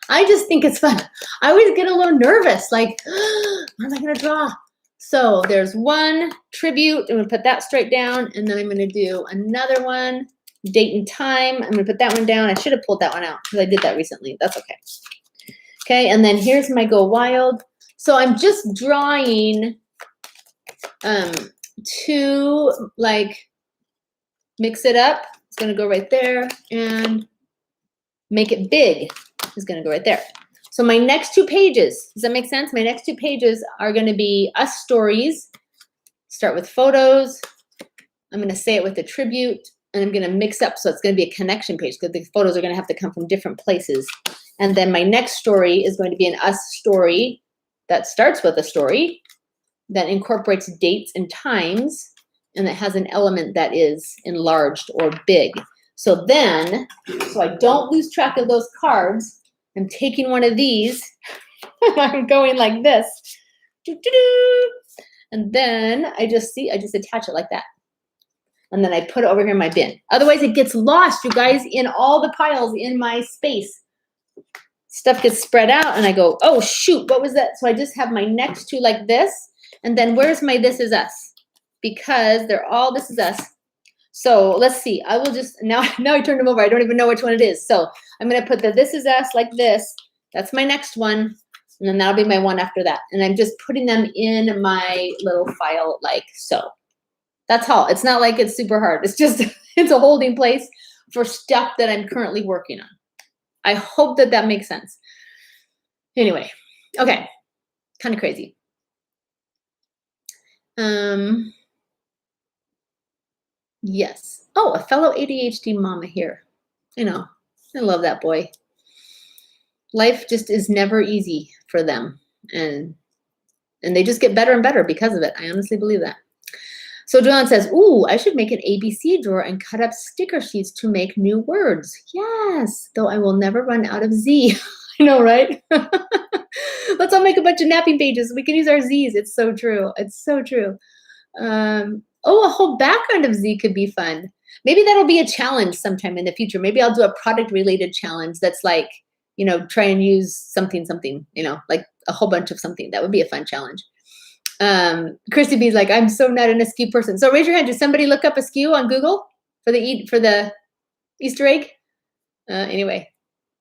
I just think it's fun. I always get a little nervous, like, what am I going to draw? So there's one tribute. I'm going to put that straight down, and then I'm going to do another one. date and time. I'm gonna put that one down. I should have pulled that one out because I did that recently. That's okay. Okay, and then here's my Go Wild. So I'm just drawing to like mix it up. It's gonna go right there, and make it big is gonna go right there. So my next 2 pages, does that make sense? My next 2 pages are gonna be us stories. Start with photos. I'm gonna say it with a tribute, and I'm gonna mix up, so it's gonna be a connection page because the photos are gonna have to come from different places. And then my next story is going to be an us story that starts with a story that incorporates dates and times, and that has an element that is enlarged or big. So then, so I don't lose track of those cards, I'm taking one of these, I'm going like this, and then I just attach it like that. And then I put it over here in my bin. Otherwise it gets lost, you guys, in all the piles in my space. Stuff gets spread out and I go, oh shoot, what was that? So I just have my next 2 like this. And then where's my This Is Us? Because they're all This Is Us. So let's see, I will just, now I turned them over. I don't even know which one it is. So I'm gonna put the This Is Us like this. That's my next one. And then that'll be my one after that. And I'm just putting them in my little file like so. That's all. It's not like it's super hard. It's just, it's a holding place for stuff that I'm currently working on. I hope that that makes sense. Anyway, okay, kind of crazy. Yes. Oh, a fellow ADHD mama here. I know. I love that boy. Life just is never easy for them, and they just get better and better because of it. I honestly believe that. So Joanne says, ooh, I should make an ABC drawer and cut up sticker sheets to make new words. Yes, though I will never run out of Z. I know, right? Let's all make a bunch of napping pages. We can use our Zs. It's so true. It's so true. Oh, a whole background of Z could be fun. Maybe that'll be a challenge sometime in the future. Maybe I'll do a product-related challenge that's like, you know, try and use something, you know, like a whole bunch of something. That would be a fun challenge. Christy B's like, I'm so not an askew person. So raise your hand. Did somebody look up askew on Google for the Easter egg? Anyway,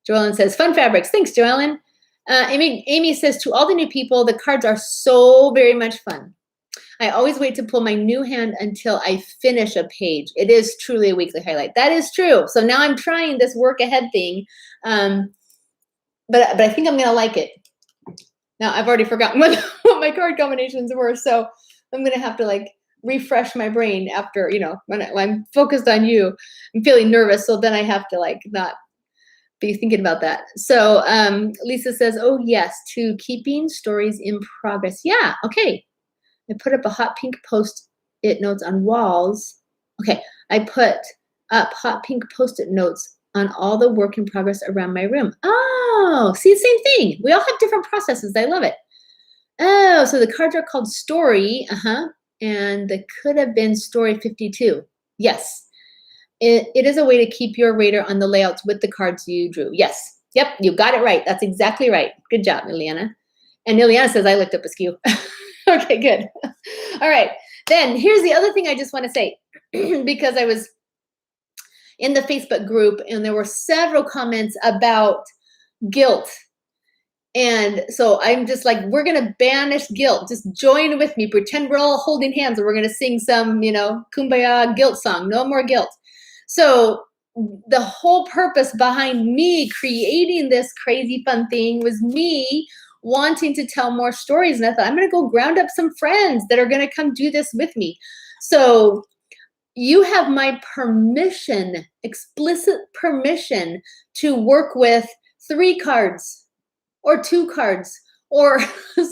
Joellen says, fun fabrics. Thanks, Joellen. Amy says, to all the new people, the cards are so very much fun. I always wait to pull my new hand until I finish a page. It is truly a weekly highlight. That is true. So now I'm trying this work ahead thing, but I think I'm gonna like it. Now I've already forgotten what my card combinations were, so I'm gonna have to like refresh my brain after, you know, when I'm focused on you. I'm feeling nervous, so then I have to like not be thinking about that. So Lisa says, oh yes, to keeping stories in progress. Yeah, okay. I put up a hot pink post-it notes on walls. Okay, I put up hot pink post-it notes on all the work in progress around my room. Oh, see, same thing. We all have different processes. I love it. Oh, so the cards are called Story, and they could have been Story52. Yes, it is a way to keep your radar on the layouts with the cards you drew. Yes, yep, you got it right. That's exactly right. Good job, Ileana. And Ileana says, I looked up askew. Okay, good. All right, then here's the other thing I just want to say, because I was in the Facebook group and there were several comments about guilt. And so I'm just like, we're going to banish guilt. Just join with me. Pretend we're all holding hands and we're going to sing some, you know, kumbaya guilt song. No more guilt. So the whole purpose behind me creating this crazy fun thing was me wanting to tell more stories. And I thought, I'm going to go ground up some friends that are going to come do this with me. So you have my permission, explicit permission, to work with 3 cards or 2 cards, or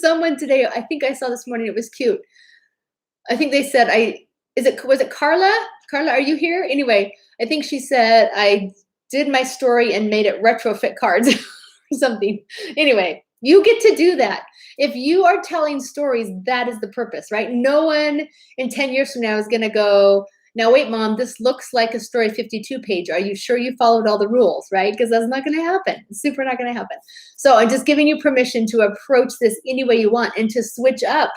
someone today, I think I saw this morning, it was cute. I think they said, was it Carla? Carla, are you here? Anyway, I think she said, I did my story and made it retrofit cards or something. Anyway, you get to do that. If you are telling stories, that is the purpose, right? No one in 10 years from now is going to go, now wait, Mom, this looks like a Story52 page. Are you sure you followed all the rules, right? Because that's not going to happen. It's super not going to happen. So I'm just giving you permission to approach this any way you want and to switch up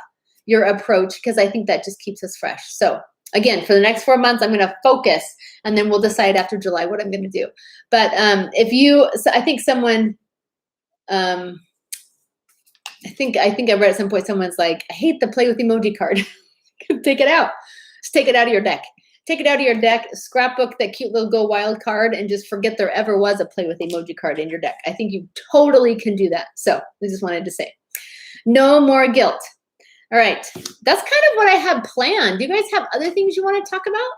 your approach, because I think that just keeps us fresh. So Again, for the next 4 months, I'm going to focus, and then we'll decide after July what I'm going to do. But I think someone, I think I read at some point, someone's like, I hate the play with emoji card. Take it out. Just take it out of your deck. Take it out of your deck, scrapbook that cute little Go Wild card, and just forget there ever was a play with emoji card in your deck. I think you totally can do that. So I just wanted to say, no more guilt. All right, that's kind of what I have planned. Do you guys have other things you want to talk about?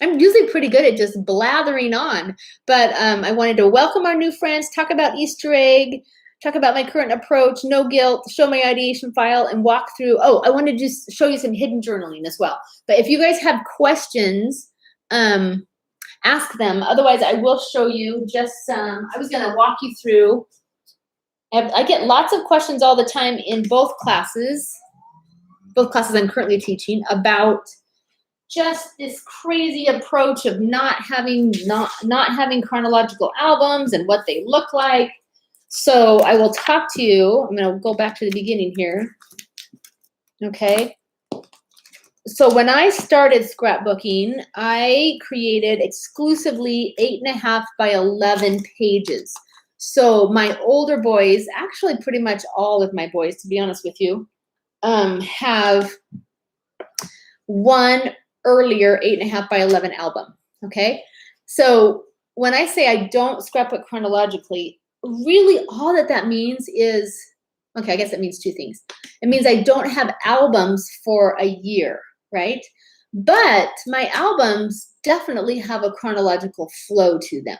I'm usually pretty good at just blathering on, but I wanted to welcome our new friends, talk about Easter egg, talk about my current approach, no guilt, show my ideation file, and walk through. Oh, I wanted to just show you some hidden journaling as well. But if you guys have questions, ask them. Otherwise, I will show you just some. I was going to walk you through. I get lots of questions all the time in both classes I'm currently teaching, about just this crazy approach of not having chronological albums and what they look like. So I will talk to you. I'm going to go back to the beginning here. Okay. So when I started scrapbooking, I created exclusively 8.5 by 11 pages. So my older boys, actually pretty much all of my boys, to be honest with you, have one earlier 8.5 by 11 album. Okay. So when I say I don't scrapbook chronologically, really all that means is, okay, I guess that means two things. It means I don't have albums for a year, right? But my albums definitely have a chronological flow to them.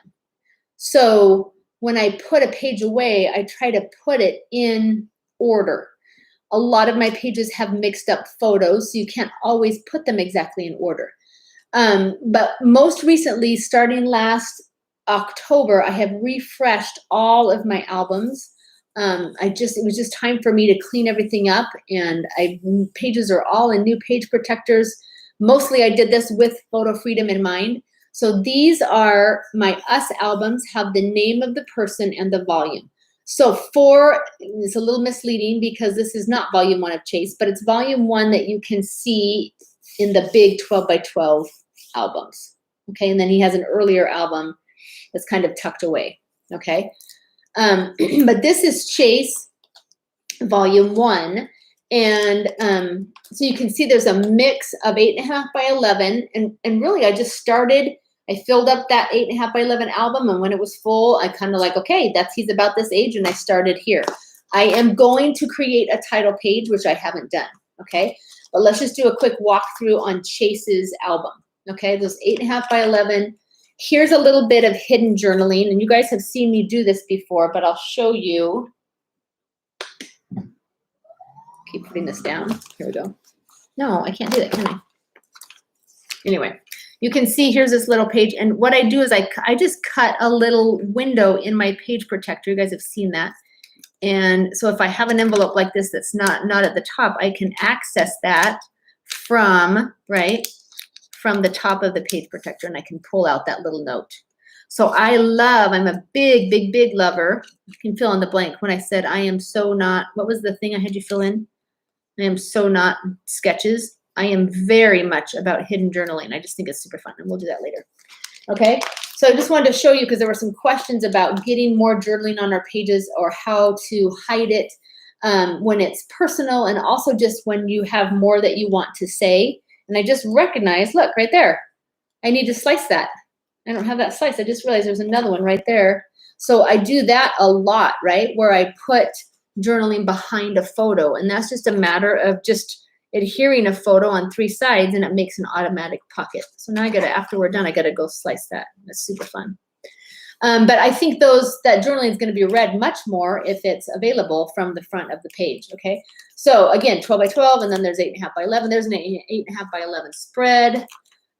So when I put a page away, I try to put it in order. A lot of my pages have mixed up photos, so you can't always put them exactly in order. But most recently, starting last October, I have refreshed all of my albums. It was just time for me to clean everything up, and pages are all in new page protectors. Mostly I did this with photo freedom in mind. So these are my Us albums, have the name of the person and the volume. So it's a little misleading because this is not volume 1 of Chase, but it's volume 1 that you can see in the big 12 by 12 albums. Okay, and then he has an earlier album that's kind of tucked away. Okay, but this is Chase volume 1. And so you can see there's a mix of 8.5 by 11. And really I just started, I filled up that 8.5 by 11 album, and when it was full, I kind of like, okay, he's about this age, and I started here. I am going to create a title page, which I haven't done, okay? But let's just do a quick walkthrough on Chase's album, okay? Those 8.5 by 11. Here's a little bit of hidden journaling, and you guys have seen me do this before, but I'll show you. Keep putting this down. Here we go. No, I can't do that, can I? Anyway. You can see here's this little page, and what I do is I just cut a little window in my page protector. You guys have seen that. And so if I have an envelope like this that's not at the top, I can access that from the top of the page protector, and I can pull out that little note. So I'm a big, big, big lover. You can fill in the blank. When I said I am so not, what was the thing I had you fill in? I am so not sketches. I am very much about hidden journaling. I just think it's super fun, and we'll do that later. Okay, so I just wanted to show you because there were some questions about getting more journaling on our pages or how to hide it when it's personal, and also just when you have more that you want to say. And I just recognized, look, right there. I need to slice that. I don't have that sliced. I just realized there's another one right there. So I do that a lot, right, where I put journaling behind a photo, and that's just a matter of just adhering a photo on 3 sides, and it makes an automatic pocket. So now after we're done, I gotta go slice that. That's super fun. But I think that journaling is gonna be read much more if it's available from the front of the page, okay? So again, 12 by 12, and then there's 8.5 by 11. There's an 8.5 by 11 spread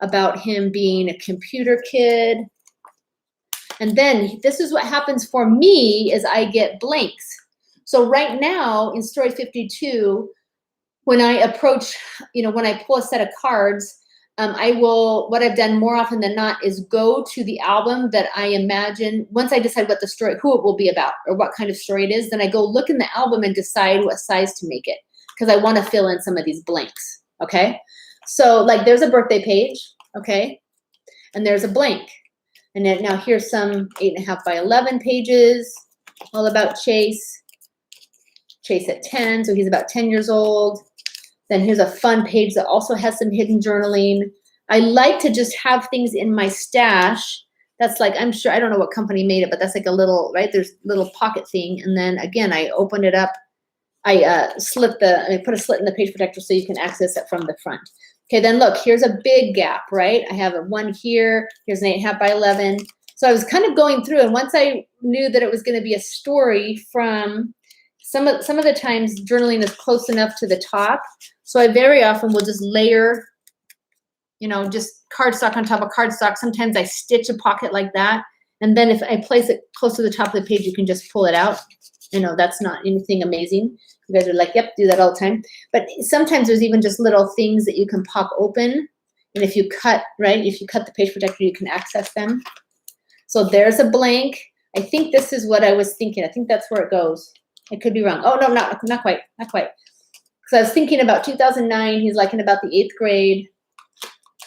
about him being a computer kid. And then this is what happens for me is I get blanks. So right now in Story52, when I approach, when I pull a set of cards, what I've done more often than not is go to the album that I imagine, once I decide what the story, who it will be about or what kind of story it is, then I go look in the album and decide what size to make it because I want to fill in some of these blanks, okay? So like there's a birthday page, okay? And there's a blank. And then now here's some 8.5 by 11 pages, all about Chase. Chase at 10, so he's about 10 years old. Then here's a fun page that also has some hidden journaling. I like to just have things in my stash. That's like, I'm sure, I don't know what company made it, but that's like a little, right? There's a little pocket thing. And then again, I opened it up. I put a slit in the page protector so you can access it from the front. Okay, then look, here's a big gap, right? I have a one here, here's an 8.5 by 11. So I was kind of going through, and once I knew that it was gonna be a story from, some of the times journaling is close enough to the top. So I very often will just layer, you know, just cardstock on top of cardstock. Sometimes I stitch a pocket like that. And then if I place it close to the top of the page, you can just pull it out. You know, that's not anything amazing. You guys are like, yep, do that all the time. But sometimes there's even just little things that you can pop open. And if you cut, right, if you cut the page protector, you can access them. So there's a blank. I think this is what I was thinking. I think that's where it goes. I could be wrong. Oh, no, not quite, not quite. Because I was thinking about 2009. He's like in about the 8th grade.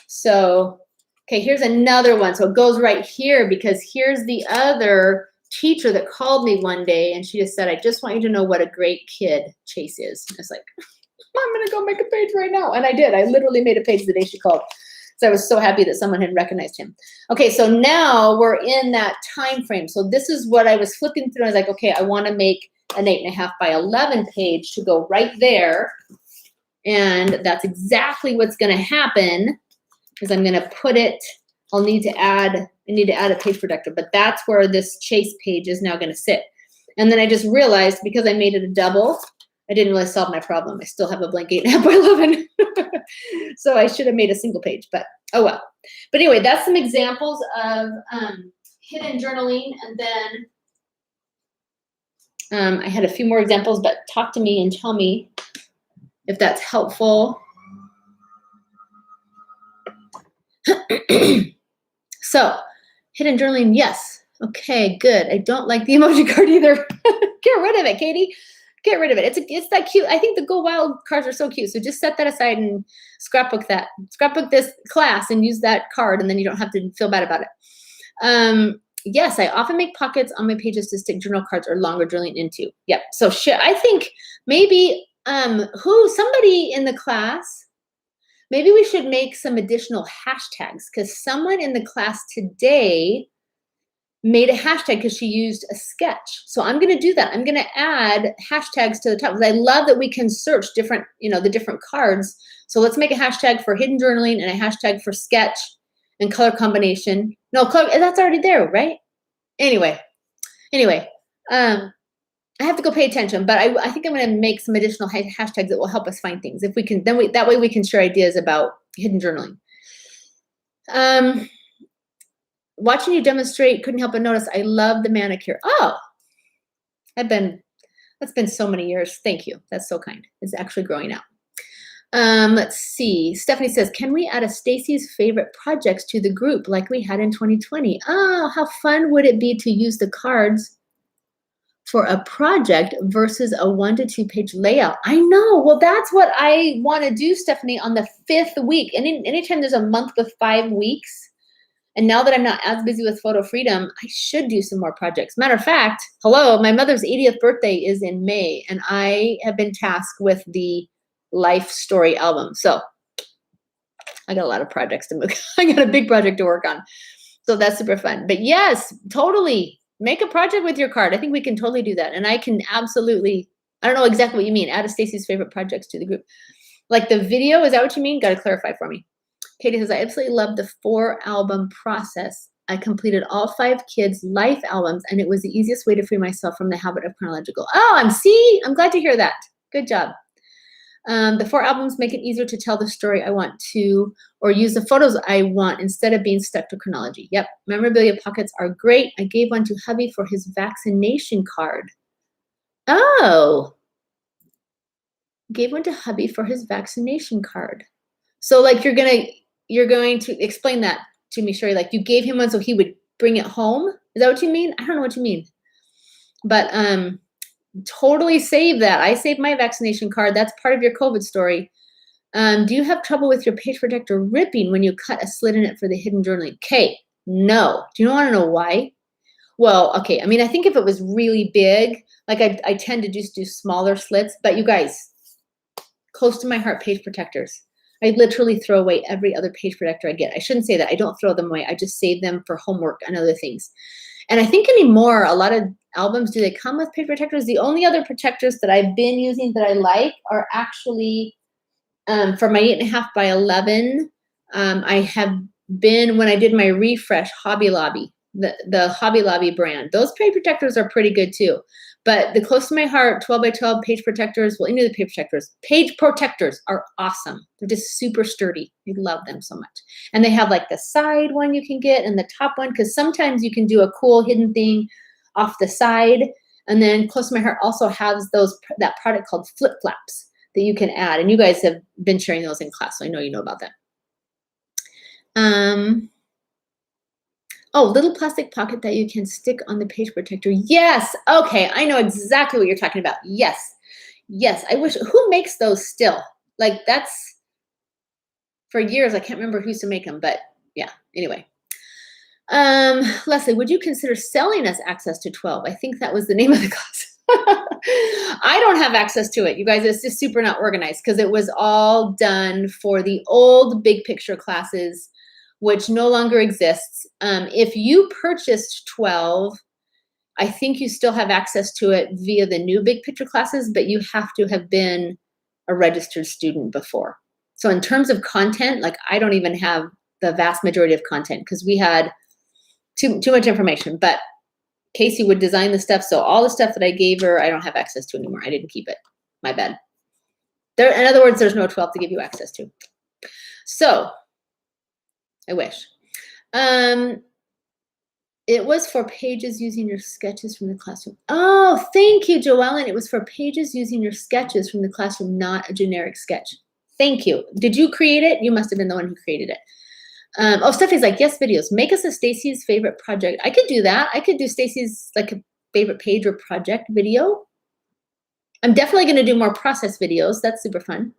So, okay, here's another one. So it goes right here because here's the other teacher that called me one day and she just said, I just want you to know what a great kid Chase is. I was like, I'm going to go make a page right now. And I did. I literally made a page the day she called. So I was so happy that someone had recognized him. Okay, so now we're in that time frame. So this is what I was flipping through. I was like, okay, I want to make an 8.5 by 11 page to go right there. And that's exactly what's going to happen is I'm going to put it, I need to add a page protector, but that's where this Chase page is now going to sit. And then I just realized because I made it a double, I didn't really solve my problem. I still have a blank 8.5 by 11. So I should have made a single page, but oh well. But anyway, that's some examples of hidden journaling. And then I had a few more examples, but talk to me and tell me if that's helpful. So, hidden journaling, yes. Okay, good. I don't like the emoji card either. Get rid of it, Katie. Get rid of it. It's that cute. I think the Go Wild cards are so cute. So just set that aside and scrapbook that. Scrapbook this class and use that card, and then you don't have to feel bad about it. Yes, I often make pockets on my pages to stick journal cards or longer journaling into. Yep. So I think maybe somebody in the class, maybe we should make some additional hashtags because someone in the class today made a hashtag because she used a sketch. So I'm going to do that. I'm going to add hashtags to the top because I love that we can search different, the different cards. So let's make a hashtag for hidden journaling and a hashtag for sketch and color combination. No, color, that's already there, right? Anyway, I have to go pay attention, but I think I'm going to make some additional hashtags that will help us find things. If we can, that way we can share ideas about hidden journaling. Watching you demonstrate, couldn't help but notice, I love the manicure. Oh, that's been so many years. Thank you. That's so kind. It's actually growing out. Let's see. Stephanie says, can we add a Stacy's favorite projects to the group like we had in 2020? Oh, how fun would it be to use the cards for a project versus a 1 to 2 page layout? I know. Well, that's what I want to do, Stephanie, on the 5th week. Anytime there's a month with 5 weeks, and now that I'm not as busy with Photo Freedom, I should do some more projects. Matter of fact, hello, my mother's 80th birthday is in May, and I have been tasked with the life story album. So I got a lot of projects to move. I got a big project to work on. So that's super fun. But yes, totally. Make a project with your card. I think we can totally do that. And I can absolutely, I don't know exactly what you mean, add a Stacy's favorite projects to the group. Like the video, is that what you mean? Got to clarify for me. Katie says, I absolutely love the 4-album process. I completed all 5 kids' life albums, and it was the easiest way to free myself from the habit of chronological. Oh, I'm glad to hear that. Good job. The 4 albums make it easier to tell the story I want to, or use the photos I want instead of being stuck to chronology. Yep, memorabilia pockets are great. I gave one to hubby for his vaccination card. Oh, gave one to hubby for his vaccination card. So like you're going to explain that to me, Sherry. Like you gave him one so he would bring it home. Is that what you mean? I don't know what you mean. But totally save that. I saved my vaccination card. That's part of your COVID story. Do you have trouble with your page protector ripping when you cut a slit in it for the hidden journaling? Okay, no. Do you want to know why? Well, okay, I mean, I think if it was really big, like I tend to just do smaller slits, but you guys, close to my heart page protectors. I literally throw away every other page protector I get. I shouldn't say that. I don't throw them away. I just save them for homework and other things. And I think anymore, a lot of albums, do they come with page protectors? The only other protectors that I've been using that I like are actually for my 8.5 by 11. I have been, when I did my refresh, Hobby Lobby, the Hobby Lobby brand. Those page protectors are pretty good too. But the close to my heart 12 by 12 page protectors, well, any of the page protectors are awesome. They're just super sturdy. I love them so much. And they have like the side one you can get and the top one, because sometimes you can do a cool hidden thing off the side. And then close to my heart also has that product called flip flaps that you can add. And you guys have been sharing those in class, so I know you know about that. Oh, little plastic pocket that you can stick on the page protector. Yes. Okay. I know exactly what you're talking about. Yes. Yes. I wish, who makes those still? Like that's, for years, I can't remember who used to make them, but yeah, anyway. Leslie, would you consider selling us access to 12? I think that was the name of the class. I don't have access to it. You guys, it's just super not organized because it was all done for the old big picture classes, which no longer exists. If you purchased 12, I think you still have access to it via the new big picture classes, but you have to have been a registered student before. So in terms of content, like I don't even have the vast majority of content because we had too much information, but Casey would design the stuff. So all the stuff that I gave her, I don't have access to anymore. I didn't keep it. My bad. There, in other words, there's no 12 to give you access to. So I wish. It was for pages using your sketches from the classroom. Oh, thank you, Joellen. It was for pages using your sketches from the classroom, not a generic sketch. Thank you. Did you create it? You must have been the one who created it. Oh, Stephanie's like, yes, videos. Make us a Stacy's favorite project. I could do that. I could do Stacy's like a favorite page or project video. I'm definitely going to do more process videos. That's super fun.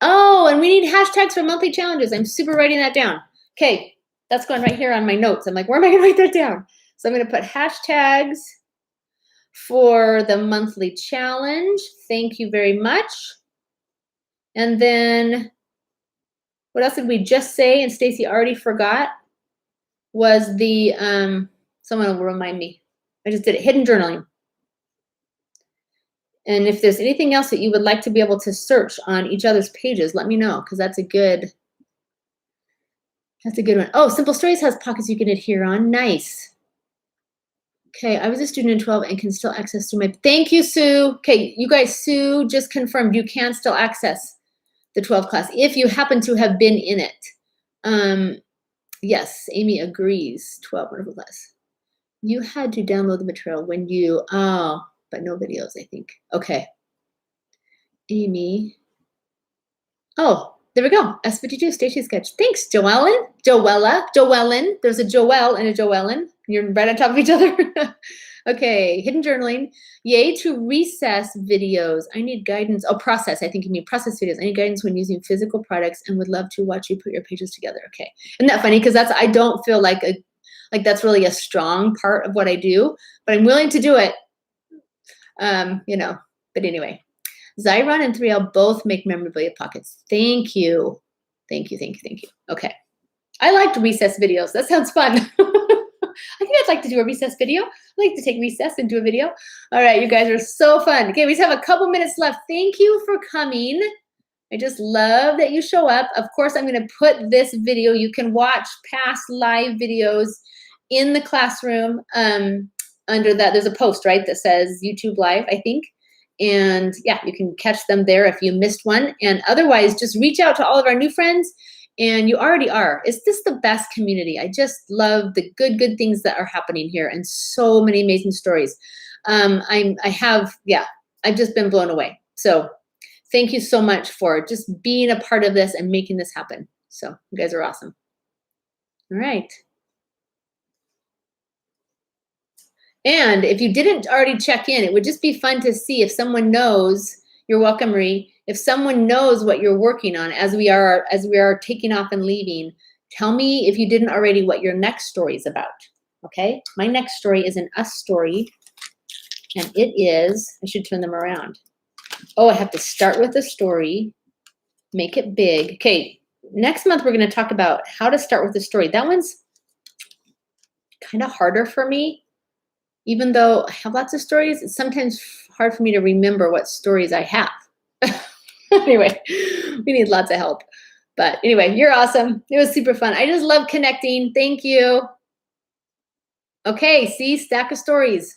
Oh, and we need hashtags for monthly challenges. I'm super writing that down. Okay, that's going right here on my notes. I'm like, where am I going to write that down? So I'm going to put hashtags for the monthly challenge. Thank you very much. And then what else did we just say? And Stacy already forgot. Was the, someone will remind me. I just did it, hidden journaling. And if there's anything else that you would like to be able to search on each other's pages, let me know, because that's a good one. Oh, Simple Stories has pockets you can adhere on. Nice. Okay, I was a student in 12 and can still access to my, thank you, Sue. Okay, you guys, Sue just confirmed you can still access the 12 class if you happen to have been in it. Yes, Amy agrees, 12 wonderful class. You had to download the material when you, oh, but no videos, I think. Okay. Amy. Oh, there we go. S52, Stacy sketch. Thanks, Joellen. Joellen. There's a Joelle and a Joellen. You're right on top of each other. Okay, hidden journaling. Yay to recess videos. I need guidance. Oh, process. I think you mean process videos. I need guidance when using physical products and would love to watch you put your pages together. Okay. Isn't that funny? Because I don't feel like that's really a strong part of what I do, but I'm willing to do it. But anyway. Zyron and 3L both make memorabilia pockets. Thank you. Thank you. Okay. I liked recess videos. That sounds fun. I think I'd like to do a recess video. I'd like to take recess and do a video. All right, you guys are so fun. Okay, we just have a couple minutes left. Thank you for coming. I just love that you show up. Of course, I'm going to put this video. You can watch past live videos in the classroom. Under that, there's a post, right, that says YouTube Live, I think. And yeah, you can catch them there if you missed one. And otherwise, just reach out to all of our new friends. And you already are. It's just the best community. I just love the good things that are happening here and so many amazing stories. I've just been blown away. So thank you so much for just being a part of this and making this happen. So you guys are awesome. All right. And if you didn't already check in, it would just be fun to see if someone knows, you're welcome, Marie, If someone knows what you're working on as we are taking off and leaving, tell me, if you didn't already, what your next story is about. Okay? My next story is an us story, and it is, I should turn them around. Oh, I have to start with a story, make it big. Okay, next month we're going to talk about how to start with a story. That one's kind of harder for me. Even though I have lots of stories, it's sometimes hard for me to remember what stories I have. Anyway, we need lots of help. But anyway, you're awesome. It was super fun. I just love connecting. Thank you. Okay, see, stack of stories.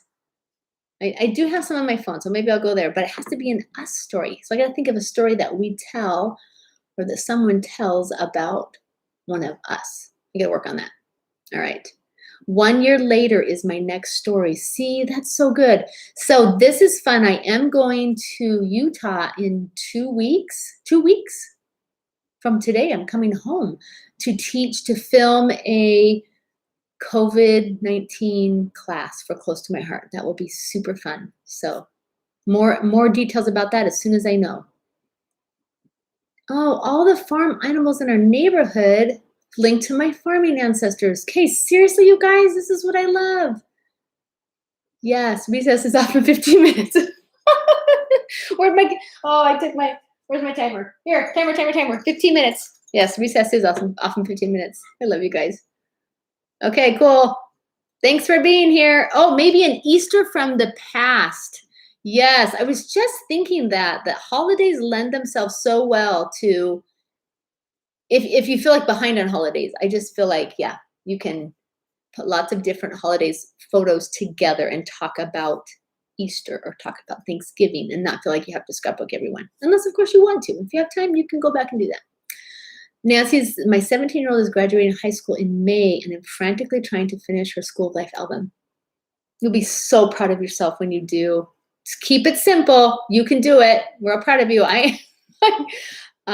I do have some on my phone, so maybe I'll go there, but it has to be an us story. So I got to think of a story that we tell or that someone tells about one of us. I got to work on that. All right. 1 year later is my next story. See, that's so good. So this is fun. I am going to Utah in 2 weeks. 2 weeks from today, I'm coming home to teach, to film a COVID-19 class for Close to My Heart. That will be super fun. So more details about that as soon as I know. Oh, all the farm animals in our neighborhood linked to my farming ancestors. Okay, seriously, you guys, this is what I love. Yes, recess is off in 15 minutes. Where's my timer? Here, timer. 15 minutes. Yes, recess is off in 15 minutes. I love you guys. Okay, cool. Thanks for being here. Oh, maybe an Easter from the past. Yes, I was just thinking that holidays lend themselves so well to, if you feel like behind on holidays, I just feel like, yeah, you can put lots of different holidays photos together and talk about Easter or talk about Thanksgiving and not feel like you have to scrapbook everyone. Unless, of course, you want to. If you have time, you can go back and do that. My 17-year-old is graduating high school in May and I'm frantically trying to finish her school of life album. You'll be so proud of yourself when you do. Just keep it simple. You can do it. We're all proud of you. I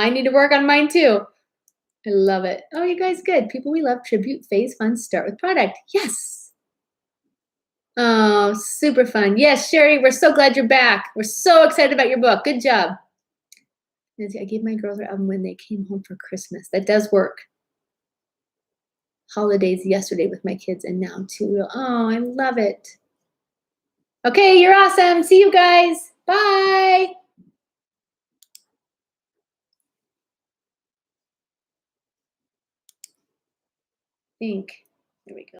need to work on mine too. I love it. Oh, you guys, good. People we love, tribute, phase, fun, start with product. Yes. Oh, super fun. Yes, Sherry, we're so glad you're back. We're so excited about your book. Good job. Nancy, I gave my girls their album when they came home for Christmas. That does work. Holidays yesterday with my kids and now too. Oh, I love it. Okay, you're awesome. See you guys. Bye. There we go.